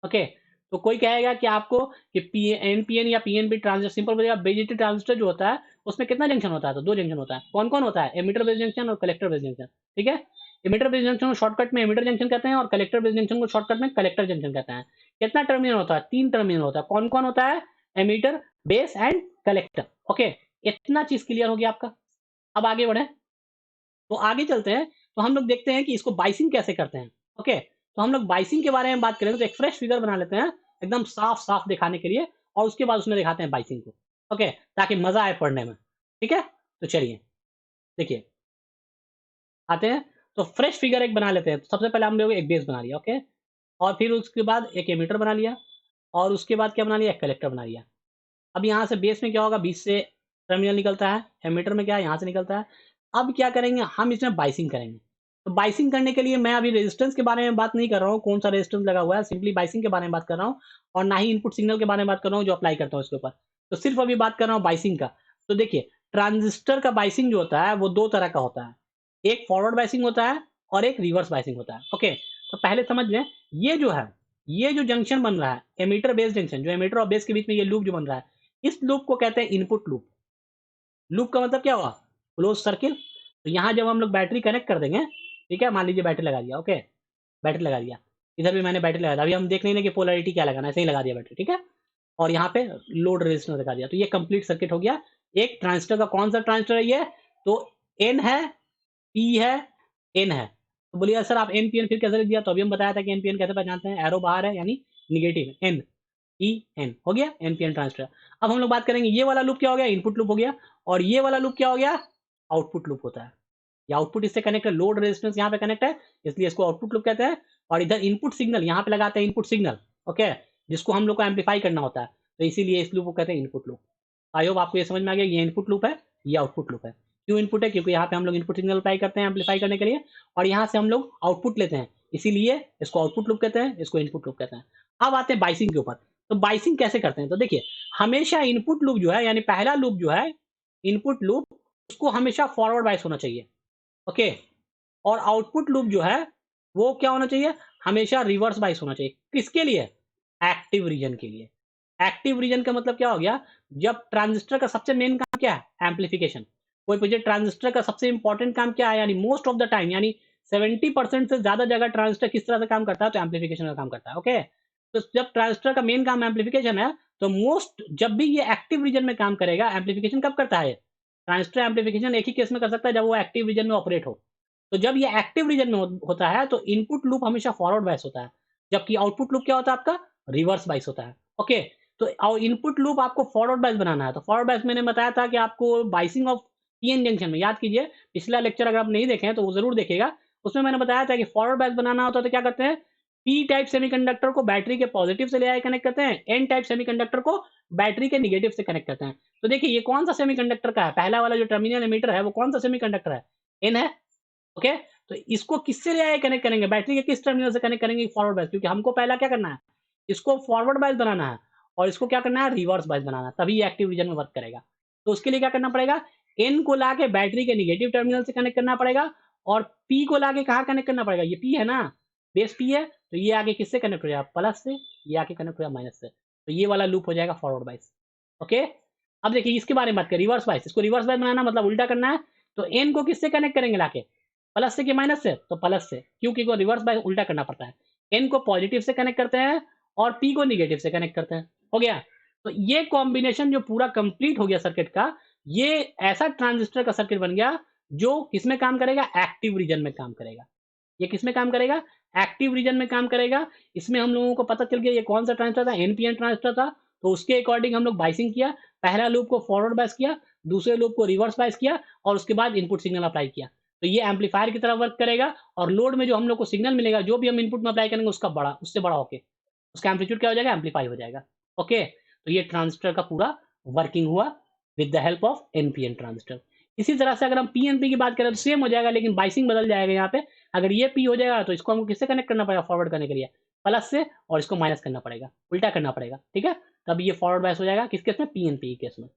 ओके, तो कोई कहेगा कि आपको कि एनपीएन या पीएनपी ट्रांजिस्टर, सिंपल बोलिएगा बेजिटी ट्रांजिस्टर जो होता है उसमें कितना जंक्शन होता है, तो दो जंक्शन होता है। कौन कौन होता है, एमीटर बेस जंक्शन और कलेक्टर बेस जंक्शन, ठीक है। एमीटर बेस जंक्शन को शॉर्टकट में एमीटर जंक्शन कहते हैं और कलेक्टर बेस जंक्शन को शॉर्टकट में कलेक्टर जंक्शन कहते हैं। कितना टर्मिनल होता है, तीन टर्मिनल होता है। कौन कौन होता है, emitter base and collector. Okay, इतना चीज क्लियर हो गया आपका। अब आगे बढ़े, तो आगे चलते हैं, तो हम लोग देखते हैं कि इसको बाइसिंग कैसे करते हैं। ओके, तो हम लोग बाइसिंग के बारे में बात करें तो एक फ्रेश फिगर बना लेते हैं एकदम साफ साफ दिखाने के लिए, और उसके बाद उसमें दिखाते हैं बाइसिंग को। ओके, ताकि मजा आए पढ़ने में, ठीक है। तो चलिए देखिए आते हैं, तो फ्रेश फिगर एक बना लेते हैं। तो सबसे पहले हम लोग एक बेस बना लिया, ओके, और फिर उसके बाद एक एमीटर बना लिया, और उसके बाद क्या बना लिया, एक कलेक्टर बना लिया। अब यहाँ से बेस में क्या होगा, बीच से टर्मिनल निकलता है, एमीटर में क्या है यहाँ से निकलता है। अब क्या करेंगे, हम इसमें बाइसिंग करेंगे। तो बाइसिंग करने के लिए मैं अभी रेजिस्टेंस के बारे में बात नहीं कर रहा हूँ, कौन सा रेजिस्टेंस लगा हुआ है, सिंपली बाइसिंग के बारे में बात कर रहा हूँ, और ना ही इनपुट सिग्नल के बारे में बात कर रहा हूँ जो अप्लाई करता हूँ इसके ऊपर। तो सिर्फ अभी बात कर रहा हूँ बाइसिंग का। तो देखिए ट्रांजिस्टर का बाइसिंग जो होता है वो दो तरह का होता है, एक फॉरवर्ड बाइसिंग होता है और एक रिवर्स बाइसिंग होता है। ओके, तो पहले समझ लें, ये जो है, ये जो जंक्शन बन रहा है एमीटर बेस जंक्शन, जो एमीटर और बेस के बीच में ये लूप जो बन रहा है, इस लूप को कहते हैं इनपुट लूप। लूप का मतलब क्या हुआ, क्लोज सर्किल। तो यहाँ जब हम लोग बैटरी कनेक्ट कर देंगे, ठीक है, मान लीजिए बैटरी लगा दिया, ओके, बैटरी लगा दिया, इधर भी मैंने बैटरी लगा दिया, अभी हम देख नहीं ना कि पोलैरिटी क्या लगाना है, ऐसे ही लगा दिया बैटरी, ठीक है, और यहाँ पे लोड रेजिस्टेंस लगा दिया, तो ये कंप्लीट सर्किट हो गया। एक ट्रांजिस्टर का कौन सा ट्रांजिस्टर है ये, तो एन है, पी है, एन है। तो बोलिए सर आप एन पी एन फिर कैसे लिख दिया, तो अभी हम बताया था कि एन पी एन कैसे पहचानते हैं, एरो बाहर है यानी निगेटिव, एन ई एन हो गया एन पी एन ट्रांजिस्टर। अब हम लोग बात करेंगे ये वाला लूप क्या हो गया, इनपुट लूप हो गया, और ये वाला लूप क्या हो गया, आउटपुट लूप होता है। ये आउटपुट इससे कनेक्ट है, लोड रेजिस्टेंस यहाँ पे कनेक्ट है, इसलिए इसको आउटपुट लूप कहते हैं। और इधर इनपुट सिग्नल यहाँ पे लगाते हैं, इनपुट सिग्नल, ओके, जिसको हम लोग को एम्पलीफाई करना होता है, तो इसीलिए इस लूप को कहते हैं इनपुट लूप। आई होप आपको ये समझ में आ गया, ये इनपुट लूप है, ये आउटपुट लूप है। क्यों इनपुट है, क्योंकि यहाँ पे हम लोग इनपुट सिग्नल अप्लाई करते हैं एम्पलीफाई करने के लिए, और यहाँ से हम लोग आउटपुट लेते हैं, इसीलिए इसको आउटपुट लूप कहते हैं, इसको इनपुट लूप कहते हैं। अब आते हैं बाइसिंग के ऊपर। तो बाइसिंग कैसे करते हैं, तो देखिए हमेशा इनपुट लूप जो है यानी पहला लूप जो है इनपुट लूप, उसको हमेशा फॉरवर्ड बाइस होना चाहिए, ओके, और आउटपुट लूप जो है वो क्या होना चाहिए, हमेशा रिवर्स बाइस होना चाहिए। किसके लिए, एक्टिव रीजन के लिए। एक्टिव रीजन का मतलब क्या हो गया, जब ट्रांजिस्टर का सबसे मेन काम क्या है, एम्पलीफिकेशन। कोई पूछे ट्रांजिस्टर का सबसे इंपॉर्टेंट काम क्या है, यानी मोस्ट ऑफ द टाइम, यानी 70% से ज्यादा जगह ट्रांजिस्टर किस तरह से काम करता है, तो एम्पलीफिकेशन का काम करता है, ओके। तो जब ट्रांजिस्टर का मेन काम एम्पलीफिकेशन है, तो मोस्ट जब भी ये एक्टिव रीजन में काम करेगा, एम्पलीफिकेशन कब करता है, ट्रांजिस्टर एम्पलीफिकेशन एक ही केस में कर सकता है, जब वो एक्टिव रीजन में ऑपरेट हो। तो जब ये एक्टिव रीजन में होता है तो इनपुट लूप हमेशा फॉरवर्ड बायस होता है, जबकि आउटपुट लूप क्या होता है आपका, रिवर्स बायस होता है, ओके। तो इनपुट लूप आपको फॉरवर्ड बायस बनाना है, तो फॉरवर्ड बायस मैंने बताया था कि आपको बाइसिंग ऑफ पीएन जंक्शन में, याद कीजिए पिछला लेक्चर अगर आप नहीं देखे हैं तो वो जरूर देखिएगा, उसमें मैंने बताया था कि फॉरवर्ड बायस बनाना होता है तो क्या करते हैं, पी टाइप सेमीकंडक्टर को बैटरी के पॉजिटिव से ले आए कनेक्ट करते हैं, एन टाइप सेमीकंडक्टर को बैटरी के निगेटिव से कनेक्ट करते हैं। तो देखिए ये कौन सा सेमीकंडक्टर का है, पहला वाला जो टर्मिनल एमीटर है वो कौन सा सेमीकंडक्टर है, एन है, ओके। तो इसको किससे ले आए कनेक्ट करेंगे, बैटरी के किस टर्मिनल से कनेक्ट करेंगे, फॉरवर्ड बायस, क्योंकि हमको पहला क्या करना है, इसको फॉरवर्ड बायस बनाना है, और इसको क्या करना है, रिवर्स बायस बनाना है, तभी ये एक्टिव रीजन में वर्क करेगा। तो उसके लिए क्या करना पड़ेगा, एन को लाके बैटरी के निगेटिव टर्मिनल से कनेक्ट करना पड़ेगा, और पी को लाके कहाँ कनेक्ट करना पड़ेगा, ये पी है ना, बेस पी है, तो ये आगे किससे कनेक्ट हो जाएगा, प्लस से, ये आगे कनेक्ट हो जाएगा माइनस से, तो ये वाला लूप हो जाएगा फॉरवर्ड बायस, ओके। अब देखिए इसके बारे में बात करें, रिवर्स बायस, इसको रिवर्स बायस बनाना मतलब उल्टा करना है, तो एन को किससे कनेक्ट करेंगे लाके, प्लस से कि माइनस से, तो प्लस से, क्योंकि को रिवर्स बाय उल्टा करना पड़ता है, एन को पॉजिटिव से कनेक्ट करते हैं और पी को निगेटिव से कनेक्ट करते हैं, हो गया। तो ये कॉम्बिनेशन जो पूरा कंप्लीट हो गया सर्किट का, ये ऐसा ट्रांजिस्टर का सर्किट बन गया जो किसमें काम करेगा, एक्टिव रीजन में काम करेगा। ये किसमें काम करेगा, एक्टिव रीजन में काम करेगा। इसमें हम लोगों को पता चल गया ये कौन सा ट्रांजिस्टर था, एनपीएन ट्रांजिस्टर था, तो उसके अकॉर्डिंग हम लोग बाइसिंग किया, पहला लूप को फॉरवर्ड बायस किया, दूसरे लूप को रिवर्स बायस किया, और उसके बाद इनपुट सिग्नल अप्लाई किया, तो ये एम्पलीफायर की तरह वर्क करेगा, और लोड में जो हम लोग को सिग्नल मिलेगा, जो भी हम इनपुट में अप्लाई करेंगे उसका बड़ा, उससे बड़ा होके उसका एम्पलीट्यूड क्या हो जाएगा, एम्पलीफाई हो जाएगा, ओके। तो ये ट्रांजिस्टर का पूरा वर्किंग हुआ with the help of NPN transistor. इसी तरह से अगर हम पीएनपी की बात करें तो सेम हो जाएगा, लेकिन बाइसिंग बदल जाएगा। यहाँ पे अगर ये पी हो जाएगा तो इसको हमको किससे कनेक्ट करना पड़ेगा, फॉरवर्ड करने के लिए प्लस से, और इसको माइनस करना पड़ेगा, उल्टा करना पड़ेगा, ठीक है। तब ये फॉरवर्ड बायस हो जाएगा किस केस में, पीएनपी के केस में।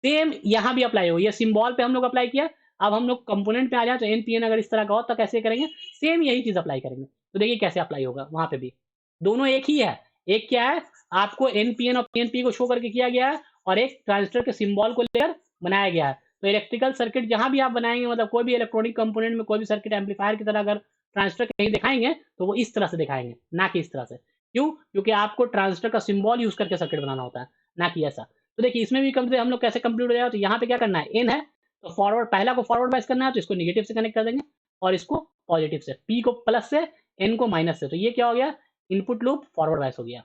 सेम यहाँ भी अप्लाई हो, ये सिंबल पे हम लोग अप्लाई किया, अब हम लोग कंपोनेंट पे आ जाए, तो एनपीएन अगर इस तरह का हो तो कैसे करेंगे, सेम यही चीज अप्लाई करेंगे। तो देखिए कैसे अप्लाई होगा, वहां पे भी दोनों एक ही है, एक क्या है, आपको एनपीएन और पीएनपी को शो करके किया गया है, और एक ट्रांजिस्टर के सिंबल को लेकर बनाया गया है। तो इलेक्ट्रिकल सर्किट जहां भी आप बनाएंगे, मतलब कोई भी इलेक्ट्रॉनिक कंपोनेंट में कोई भी सर्किट एम्पलीफायर की तरह अगर ट्रांजिस्टर कहीं दिखाएंगे तो वो इस तरह से दिखाएंगे, ना कि इस तरह से। क्यों, क्योंकि आपको ट्रांजिस्टर का सिंबल यूज करके सर्किट बनाना होता है, ना कि ऐसा। तो देखिए इसमें भी कंप्लीट हम लोग कैसे कंप्लीट हो जाएगा, तो यहाँ पे क्या करना है, एन है तो फॉरवर्ड, पहला को फॉरवर्ड बायस करना है, तो इसको निगेटिव से कनेक्ट कर देंगे, और इसको पॉजिटिव से, पी को प्लस से, एन को माइनस से, तो ये क्या हो गया, इनपुट लूप फॉरवर्ड बायस हो गया,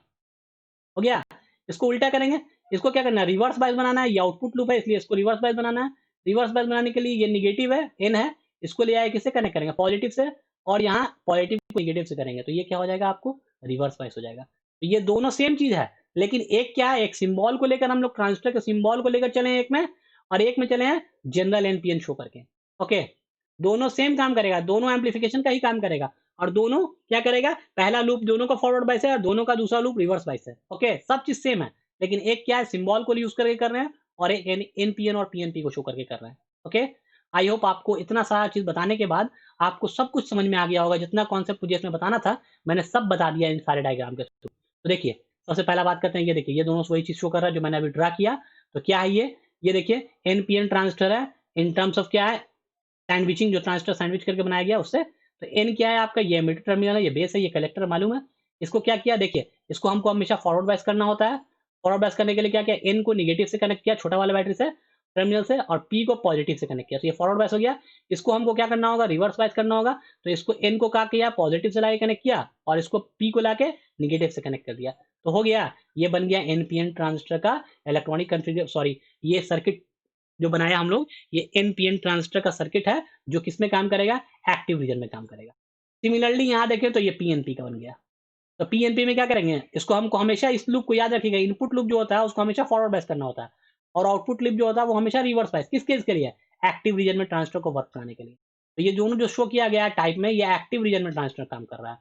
हो गया। इसको उल्टा करेंगे, इसको क्या करना है, रिवर्स बायस बनाना है, ये आउटपुट लूप है इसलिए इसको रिवर्स बायस बनाना है। रिवर्स बायस बनाने के लिए ये निगेटिव है, एन है, इसको ले आए किससे कनेक्ट करेंगे, पॉजिटिव से, और यहाँ पॉजिटिव को निगेटिव से करेंगे, तो ये क्या हो जाएगा, आपको रिवर्स बायस हो जाएगा। तो ये दोनों सेम चीज है, लेकिन एक क्या है, एक सिंबल को लेकर हम लोग ट्रांजिस्टर के सिंबल को लेकर चले हैं एक में, और एक में चले हैं जनरल एनपीएन शो करके, ओके। दोनों सेम काम करेगा, दोनों एम्पलीफिकेशन का ही काम करेगा, और दोनों क्या करेगा, पहला लूप दोनों का फॉरवर्ड बायस है, और दोनों का दूसरा लूप रिवर्स बायस है, ओके। सब चीज सेम है, लेकिन एक क्या है, सिंबल को यूज करके कर रहे हैं, और एक एनपीएन और पीएनपी को शो करके कर रहे हैं, ओके। आई होप आपको इतना सारा चीज बताने के बाद आपको सब कुछ समझ में आ गया होगा, जितना कॉन्सेप्ट मुझे इसमें बताना था मैंने सब बता दिया इन सारे डायग्राम के थ्रू। तो देखिए सबसे पहला बात करते हैं, ये देखिए ये दोनों वही चीज शो कर रहा है जो मैंने अभी ड्रा किया। तो क्या है ये देखिए एनपीएन ट्रांजिस्टर है, इन टर्म्स ऑफ क्या है, सैंडविचिंग, जो ट्रांजिस्टर सैंडविच करके बनाया गया उससे। तो तो एन क्या है आपका, ये एमिटर टर्मिनल है, ये बेस है, ये कलेक्टर मालूम है। इसको क्या किया, देखिए इसको हमको हमेशा फॉरवर्ड बायस करना होता है। फॉरवर्ड बायस करने के लिए क्या किया, एन को नेगेटिव से कनेक्ट किया, छोटा वाला बैटरी से टर्मिनल से, और पी को पॉजिटिव से कनेक्ट किया, तो ये फॉरवर्ड बायस हो गया। इसको हमको क्या करना होगा, रिवर्स बायस करना होगा। तो इसको एन को क्या किया, पॉजिटिव से लाके कनेक्ट किया, और इसको पी को लाके नेगेटिव से कनेक्ट कर दिया, तो हो गया, ये बन गया एनपीएन ट्रांजिस्टर का इलेक्ट्रॉनिक कॉन्फ़िगर, सॉरी, ये सर्किट जो बनाया हम लोग, ये एनपीएन ट्रांजिस्टर का सर्किट है, जो किसमें काम करेगा, एक्टिव रीजन में काम करेगा। सिमिलरली यहाँ देखें तो ये पीएनपी का बन गया। तो पीएनपी में क्या करेंगे, इसको हमको हमेशा इस लूप को याद रखिएगा, इनपुट लूप जो होता है उसको हमेशा फॉरवर्ड बायस करना होता है, और आउटपुट लूप जो होता है वो हमेशा रिवर्स बायस, किस केस के लिए, एक्टिव रीजन में ट्रांजिस्टर को वर्क कराने के लिए। तो ये दोनों जो शो किया गया है टाइप में, ये एक्टिव रीजन में ट्रांजिस्टर काम कर रहा है।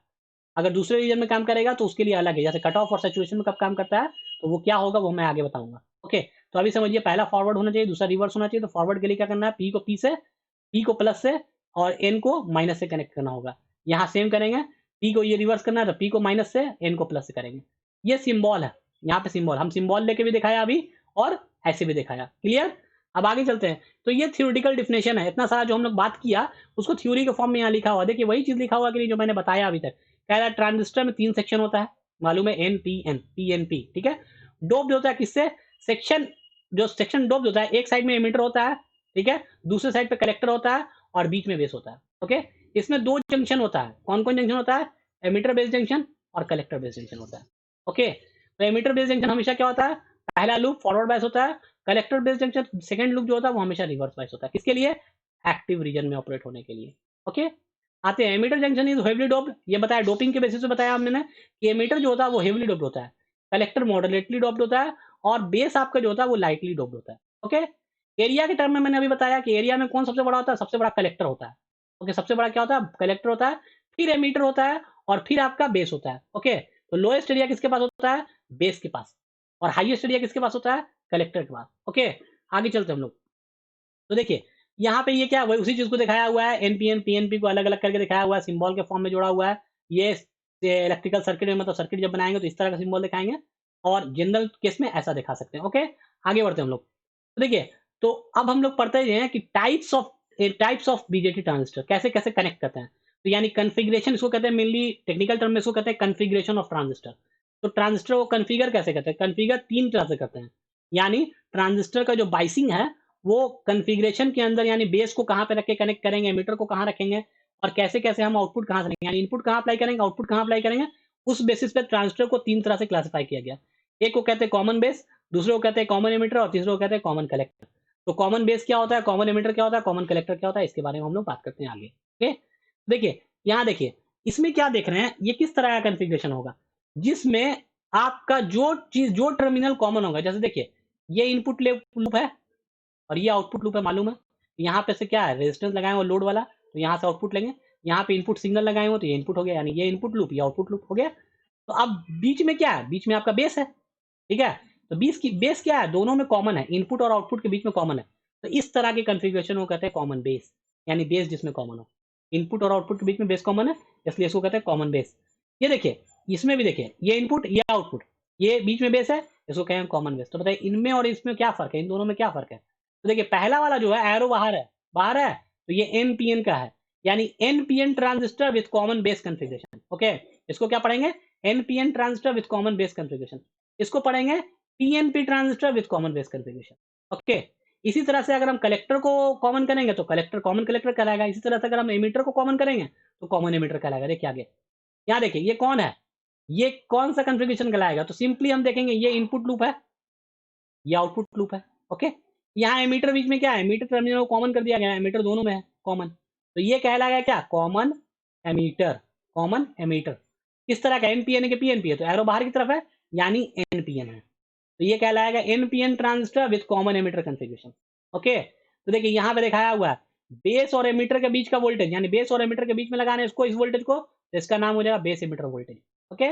अगर दूसरे रीजन में काम करेगा तो उसके लिए अलग है, जैसे कट ऑफ और सैचुरेशन में कब काम करता है, तो वो क्या होगा वो मैं आगे बताऊंगा। ओके, तो अभी समझिए, पहला फॉरवर्ड होना चाहिए, दूसरा रिवर्स होना चाहिए। तो फॉरवर्ड के लिए क्या करना है, पी को पी से, पी को प्लस से, और एन को माइनस से कनेक्ट करना होगा। यहाँ सेम करेंगे, पी को ये रिवर्स करना है तो पी को माइनस से, एन को प्लस से करेंगे। ये सिंबल है, यहाँ पे सिंबल, हम सिंबल लेके भी दिखाया अभी, और ऐसे भी दिखाया। क्लियर, अब आगे चलते हैं। तो ये थ्योरेटिकल डिफिनेशन है, इतना सारा जो हम लोग बात किया उसको थ्योरी के फॉर्म में यहाँ लिखा हुआ, देखिए वही चीज लिखा हुआ कि नहीं जो मैंने बताया अभी तक। कह रहा है ट्रांजिस्टर में 3 सेक्शन होता है, मालूम है, N P N, P N P, ठीक है। डोप्ड होता है किससे, सेक्शन, जो सेक्शन डोप्ड होता है, एक साइड में एमिटर होता है, ठीक है, दूसरे साइड पे कलेक्टर होता है, और बीच में बेस होता है। ओके, इसमें 2 जंक्शन होता है, कौन कौन जंक्शन होता है, एमिटर बेस जंक्शन और कलेक्टर बेस जंक्शन होता है। ओके, तो एमिटर बेस जंक्शन हमेशा क्या होता है, पहला लूप फॉरवर्ड बायस होता है, collector base junction second loop जो होता है वो हमेशा रिवर्स बायस होता है, किसके लिए, एक्टिव रीजन में ऑपरेट होने के लिए। ओके, आते हैं, emitter junction is heavily doped, ये बताया डोपिंग के बेसिस पे बताया हमने कि एमिटर जो होता है वो हेवीली डोप्ड होता है, कलेक्टर मॉडरेटली डोप्ड होता है, और बेस आपका जो होता है वो लाइटली डोप्ड होता है। ओके, एरिया के टर्म में मैंने अभी बताया कि एरिया में कौन सबसे बड़ा होता है, सबसे बड़ा कलेक्टर होता है। ओके, सबसे बड़ा क्या होता है, कलेक्टर होता है, फिर एमिटर होता है, और फिर आपका बेस होता है। ओके, तो लोएस्ट एरिया किसके पास होता है, बेस के पास, और हाईएस्ट एरिया किसके पास होता है, कलेक्टर के पास। ओके, आगे चलते हैं हम लोग। तो देखिए यहाँ पे ये क्या वही उसी चीज को दिखाया हुआ है, एनपीएन पीएनपी को अलग अलग करके दिखाया हुआ है, सिंबल के फॉर्म में जोड़ा हुआ है। ये इलेक्ट्रिकल सर्किट में, मतलब सर्किट जब बनाएंगे तो इस तरह का सिंबल दिखाएंगे, और जनरल केस में ऐसा दिखा सकते हैं। ओके, आगे बढ़ते हैं हम लोग। तो देखिए, तो अब हम लोग पढ़ते हैं कि टाइप्स ऑफ बीजेटी ट्रांजिस्टर कैसे कैसे कनेक्ट करते हैं। तो यानी कन्फिग्रेशन इसको कहते हैं, मेनली टेक्निकल टर्म में इसको कहते हैं कन्फिग्रेशन ऑफ ट्रांजिस्टर। तो ट्रांजिस्टर को कन्फिगर कैसे करते हैं, कन्फिगर 3 तरह से करते हैं। यानी ट्रांजिस्टर का जो बाइसिंग है वो कन्फिग्रेशन के अंदर, यानी बेस को कहाँ पे रख के कनेक्ट करेंगे, एमिटर को कहाँ रखेंगे, और कैसे कैसे हम आउटपुट कहाँ से लेंगे, यानी इनपुट कहाँ अप्लाई करेंगे, आउटपुट कहाँ अप्लाई करेंगे, उस बेसिस पे ट्रांजिस्टर को 3 तरह से क्लासिफाई किया गया। एक को कहते हैं कॉमन बेस, दूसरे को कहते हैं कॉमन एमिटर, और तीसरे को कहते हैं कॉमन कलेक्टर। तो कॉमन बेस क्या होता है, कॉमन एमिटर क्या होता है, कॉमन कलेक्टर क्या होता है, इसके बारे में हम लोग बात करते हैं आगे। ओके, देखिए यहाँ देखिए, इसमें क्या देख रहे हैं, ये किस तरह का कन्फिग्रेशन होगा, जिसमें आपका जो चीज, जो टर्मिनल कॉमन होगा, जैसे देखिए ये इनपुट लूप है और ये आउटपुट लूप है, मालूम है। यहाँ पे से क्या है, रेजिस्टेंस लगाए हो लोड वाला, तो यहाँ से आउटपुट लेंगे। यहाँ पे इनपुट सिग्नल लगाए हो तो ये इनपुट हो गया, यानी ये इनपुट लूप, ये आउटपुट लूप हो गया। तो अब बीच में क्या है, बीच में आपका बेस है, ठीक है। तो बेस क्या है, दोनों में कॉमन है, इनपुट और आउटपुट के बीच में कॉमन है। तो इस तरह के कन्फिग्रेशन को कहते हैं कॉमन बेस, यानी बेस जिसमें कॉमन हो, इनपुट और आउटपुट के बीच में बेस कॉमन है, इसलिए इसको कहते हैं कॉमन बेस। ये देखिए, इसमें भी देखिए, ये इनपुट ये आउटपुट, ये बीच में बेस है, इसको कहें कॉमन बेस। तो बताइए इनमें और इसमें क्या फर्क है, इन दोनों में क्या फर्क है। तो देखिए पहला वाला जो है एरो बाहर है, बाहर है, तो ये एनपीएन का है, यानी NPN transistor with common base configuration. Okay, इसको क्या पढ़ेंगे, NPN transistor with common base configuration. इसको पढ़ेंगे PNP transistor with common base configuration. Okay, इसी तरह से अगर हम कलेक्टर को कॉमन करेंगे तो कलेक्टर कॉमन कलेक्टर कहलाएगा। इसी तरह से अगर हम एमिटर को कॉमन करेंगे तो कॉमन एमिटर कहलाएगा। देखिए आगे, यहाँ देखिए ये कौन है, ये कौन सा कॉन्फ़िगरेशन कहलाएगा, तो सिंपली हम देखेंगे ये इनपुट लूप है, ये आउटपुट लूप है। ओके, यहाँ एमीटर बीच में क्या है, एमीटर टर्मिनल को कॉमन कर दिया गया है, एमीटर दोनों में है कॉमन, तो ये कहलाएगा क्या, कॉमन एमीटर, कॉमन एमीटर। इस तरह का एनपीएन है कि पीएनपी है, तो एरो बाहर की तरफ है यानी एनपीएन है, तो ये कहलाएगा NPN transistor with common ammeter configuration. Okay, तो देखिए यहाँ पे दिखाया हुआ है बेस और एमीटर के बीच का वोल्टेज, यानी बेस और एमीटर के बीच में लगाना है इसको, इस वोल्टेज को, तो इसका नाम हो जाएगा बेस एमीटर वोल्टेज। ओके,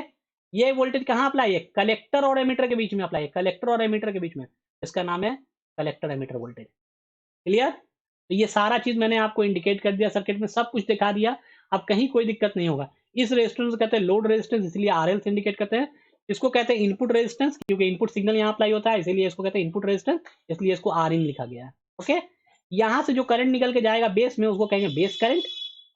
ये वोल्टेज कहाँ अप्लाई है, कलेक्टर और एमीटर के बीच में अप्लाई है, कलेक्टर और एमीटर के बीच में, इसका नाम है कलेक्टर एमीटर वोल्टेज। क्लियर, तो ये सारा चीज मैंने आपको इंडिकेट कर दिया, सर्किट में सब कुछ दिखा दिया, अब कहीं कोई दिक्कत नहीं होगा। इस रेजिस्टेंस को कहते हैं लोड रेजिस्टेंस, इसलिए आरएल से इंडिकेट करते हैं। इसको कहते हैं इनपुट रेजिस्टेंस, क्योंकि इनपुट सिग्नल यहाँ अप्लाई होता है, इसीलिए इसको कहते हैं इनपुट रेजिस्टेंस, इसलिए इसको आर इन लिखा गया है। ओके, यहाँ से जो करंट निकल के जाएगा बेस में उसको कहेंगे बेस करंट।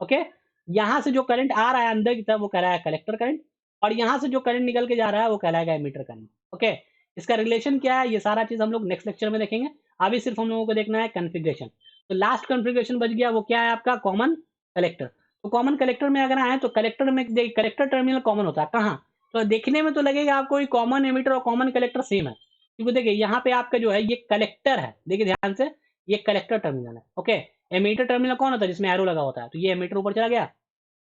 ओके, यहाँ से जो करंट आ रहा है अंदर की तरफ वो कहलाएगा कलेक्टर करंट, और यहाँ से जो करंट निकल के जा रहा है वो कहलाएगा एमीटर करंट। ओके, इसका रिलेशन क्या है, ये सारा चीज़ हम लोग नेक्स्ट लेक्चर में देखेंगे। अभी सिर्फ हम लोगों को देखना है कॉन्फ़िगरेशन। तो लास्ट कॉन्फ़िगरेशन बच गया, वो क्या है आपका कॉमन कलेक्टर। तो कॉमन कलेक्टर में अगर आए तो कलेक्टर में कलेक्टर टर्मिनल कॉमन होता है कहाँ? तो देखने में तो लगेगा आपको ये कॉमन एमीटर और कॉमन कलेक्टर सेम है, क्योंकि देखिए यहाँ पे आपका जो है ये कलेक्टर है, देखिए ध्यान से, ये कलेक्टर टर्मिनल है। ओके, एमीटर टर्मिनल कौन होता है? जिसमें एरो लगा होता है, तो ये एमीटर ऊपर चला गया।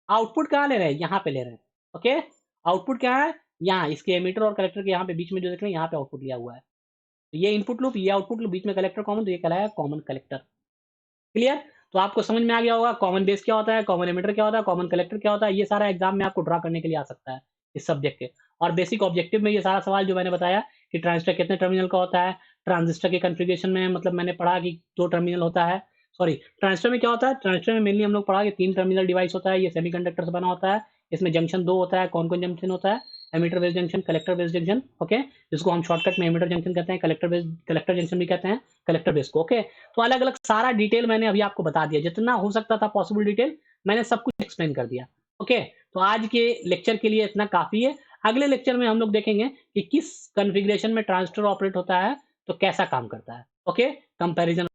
आउटपुट कहाँ ले रहे हैं? यहाँ पे ले रहे हैं। ओके, आउटपुट क्या है? यहाँ इसके एमीटर और कलेक्टर के यहाँ पे बीच में जो देख रहे हैं यहाँ पे आउटपुट लिया हुआ है। तो ये इनपुट लूप, ये आउटपुट लूप, बीच में कलेक्टर कॉमन, तो ये कहलाया कॉमन कलेक्टर। क्लियर? तो आपको समझ में आ गया होगा कॉमन बेस क्या होता है, कॉमन एमिटर क्या होता है, कॉमन कलेक्टर क्या होता है। ये सारा एग्जाम में आपको ड्रा करने के लिए आ सकता है इस सब्जेक्ट के। और बेसिक ऑब्जेक्टिव में ये सारा सवाल जो मैंने बताया कि ट्रांजिस्टर कितने टर्मिनल का होता है, ट्रांजिस्टर के कॉन्फ़िगरेशन में मतलब मैंने पढ़ा कि 2 टर्मिनल होता है। सॉरी, ट्रांजिस्टर में क्या होता है? ट्रांजिस्टर में मेनली हम लोग पढ़ा कि 3 टर्मिनल डिवाइस होता है, ये सेमीकंडक्टर से बना होता है। इसमें जंक्शन 2 होता है, कौन-कौन जंक्शन होता है? Emitter base junction, collector base junction. Okay, जिसको हम शॉर्टकट में एमिटर जंक्शन कहते हैं, कलेक्टर जंक्शन भी कहते हैं, कलेक्टर बेस को। ओके, तो अलग-अलग सारा डिटेल मैंने अभी आपको बता दिया, जितना हो सकता था पॉसिबल डिटेल मैंने सब कुछ एक्सप्लेन कर दिया। ओके, तो आज के लेक्चर के लिए इतना काफ़ी है। अगले लेक्चर में हम लोग देखेंगे कि किस कॉन्फ़िगरेशन में ट्रांजिस्टर ऑपरेट होता है, तो कैसा काम करता है। Okay, comparison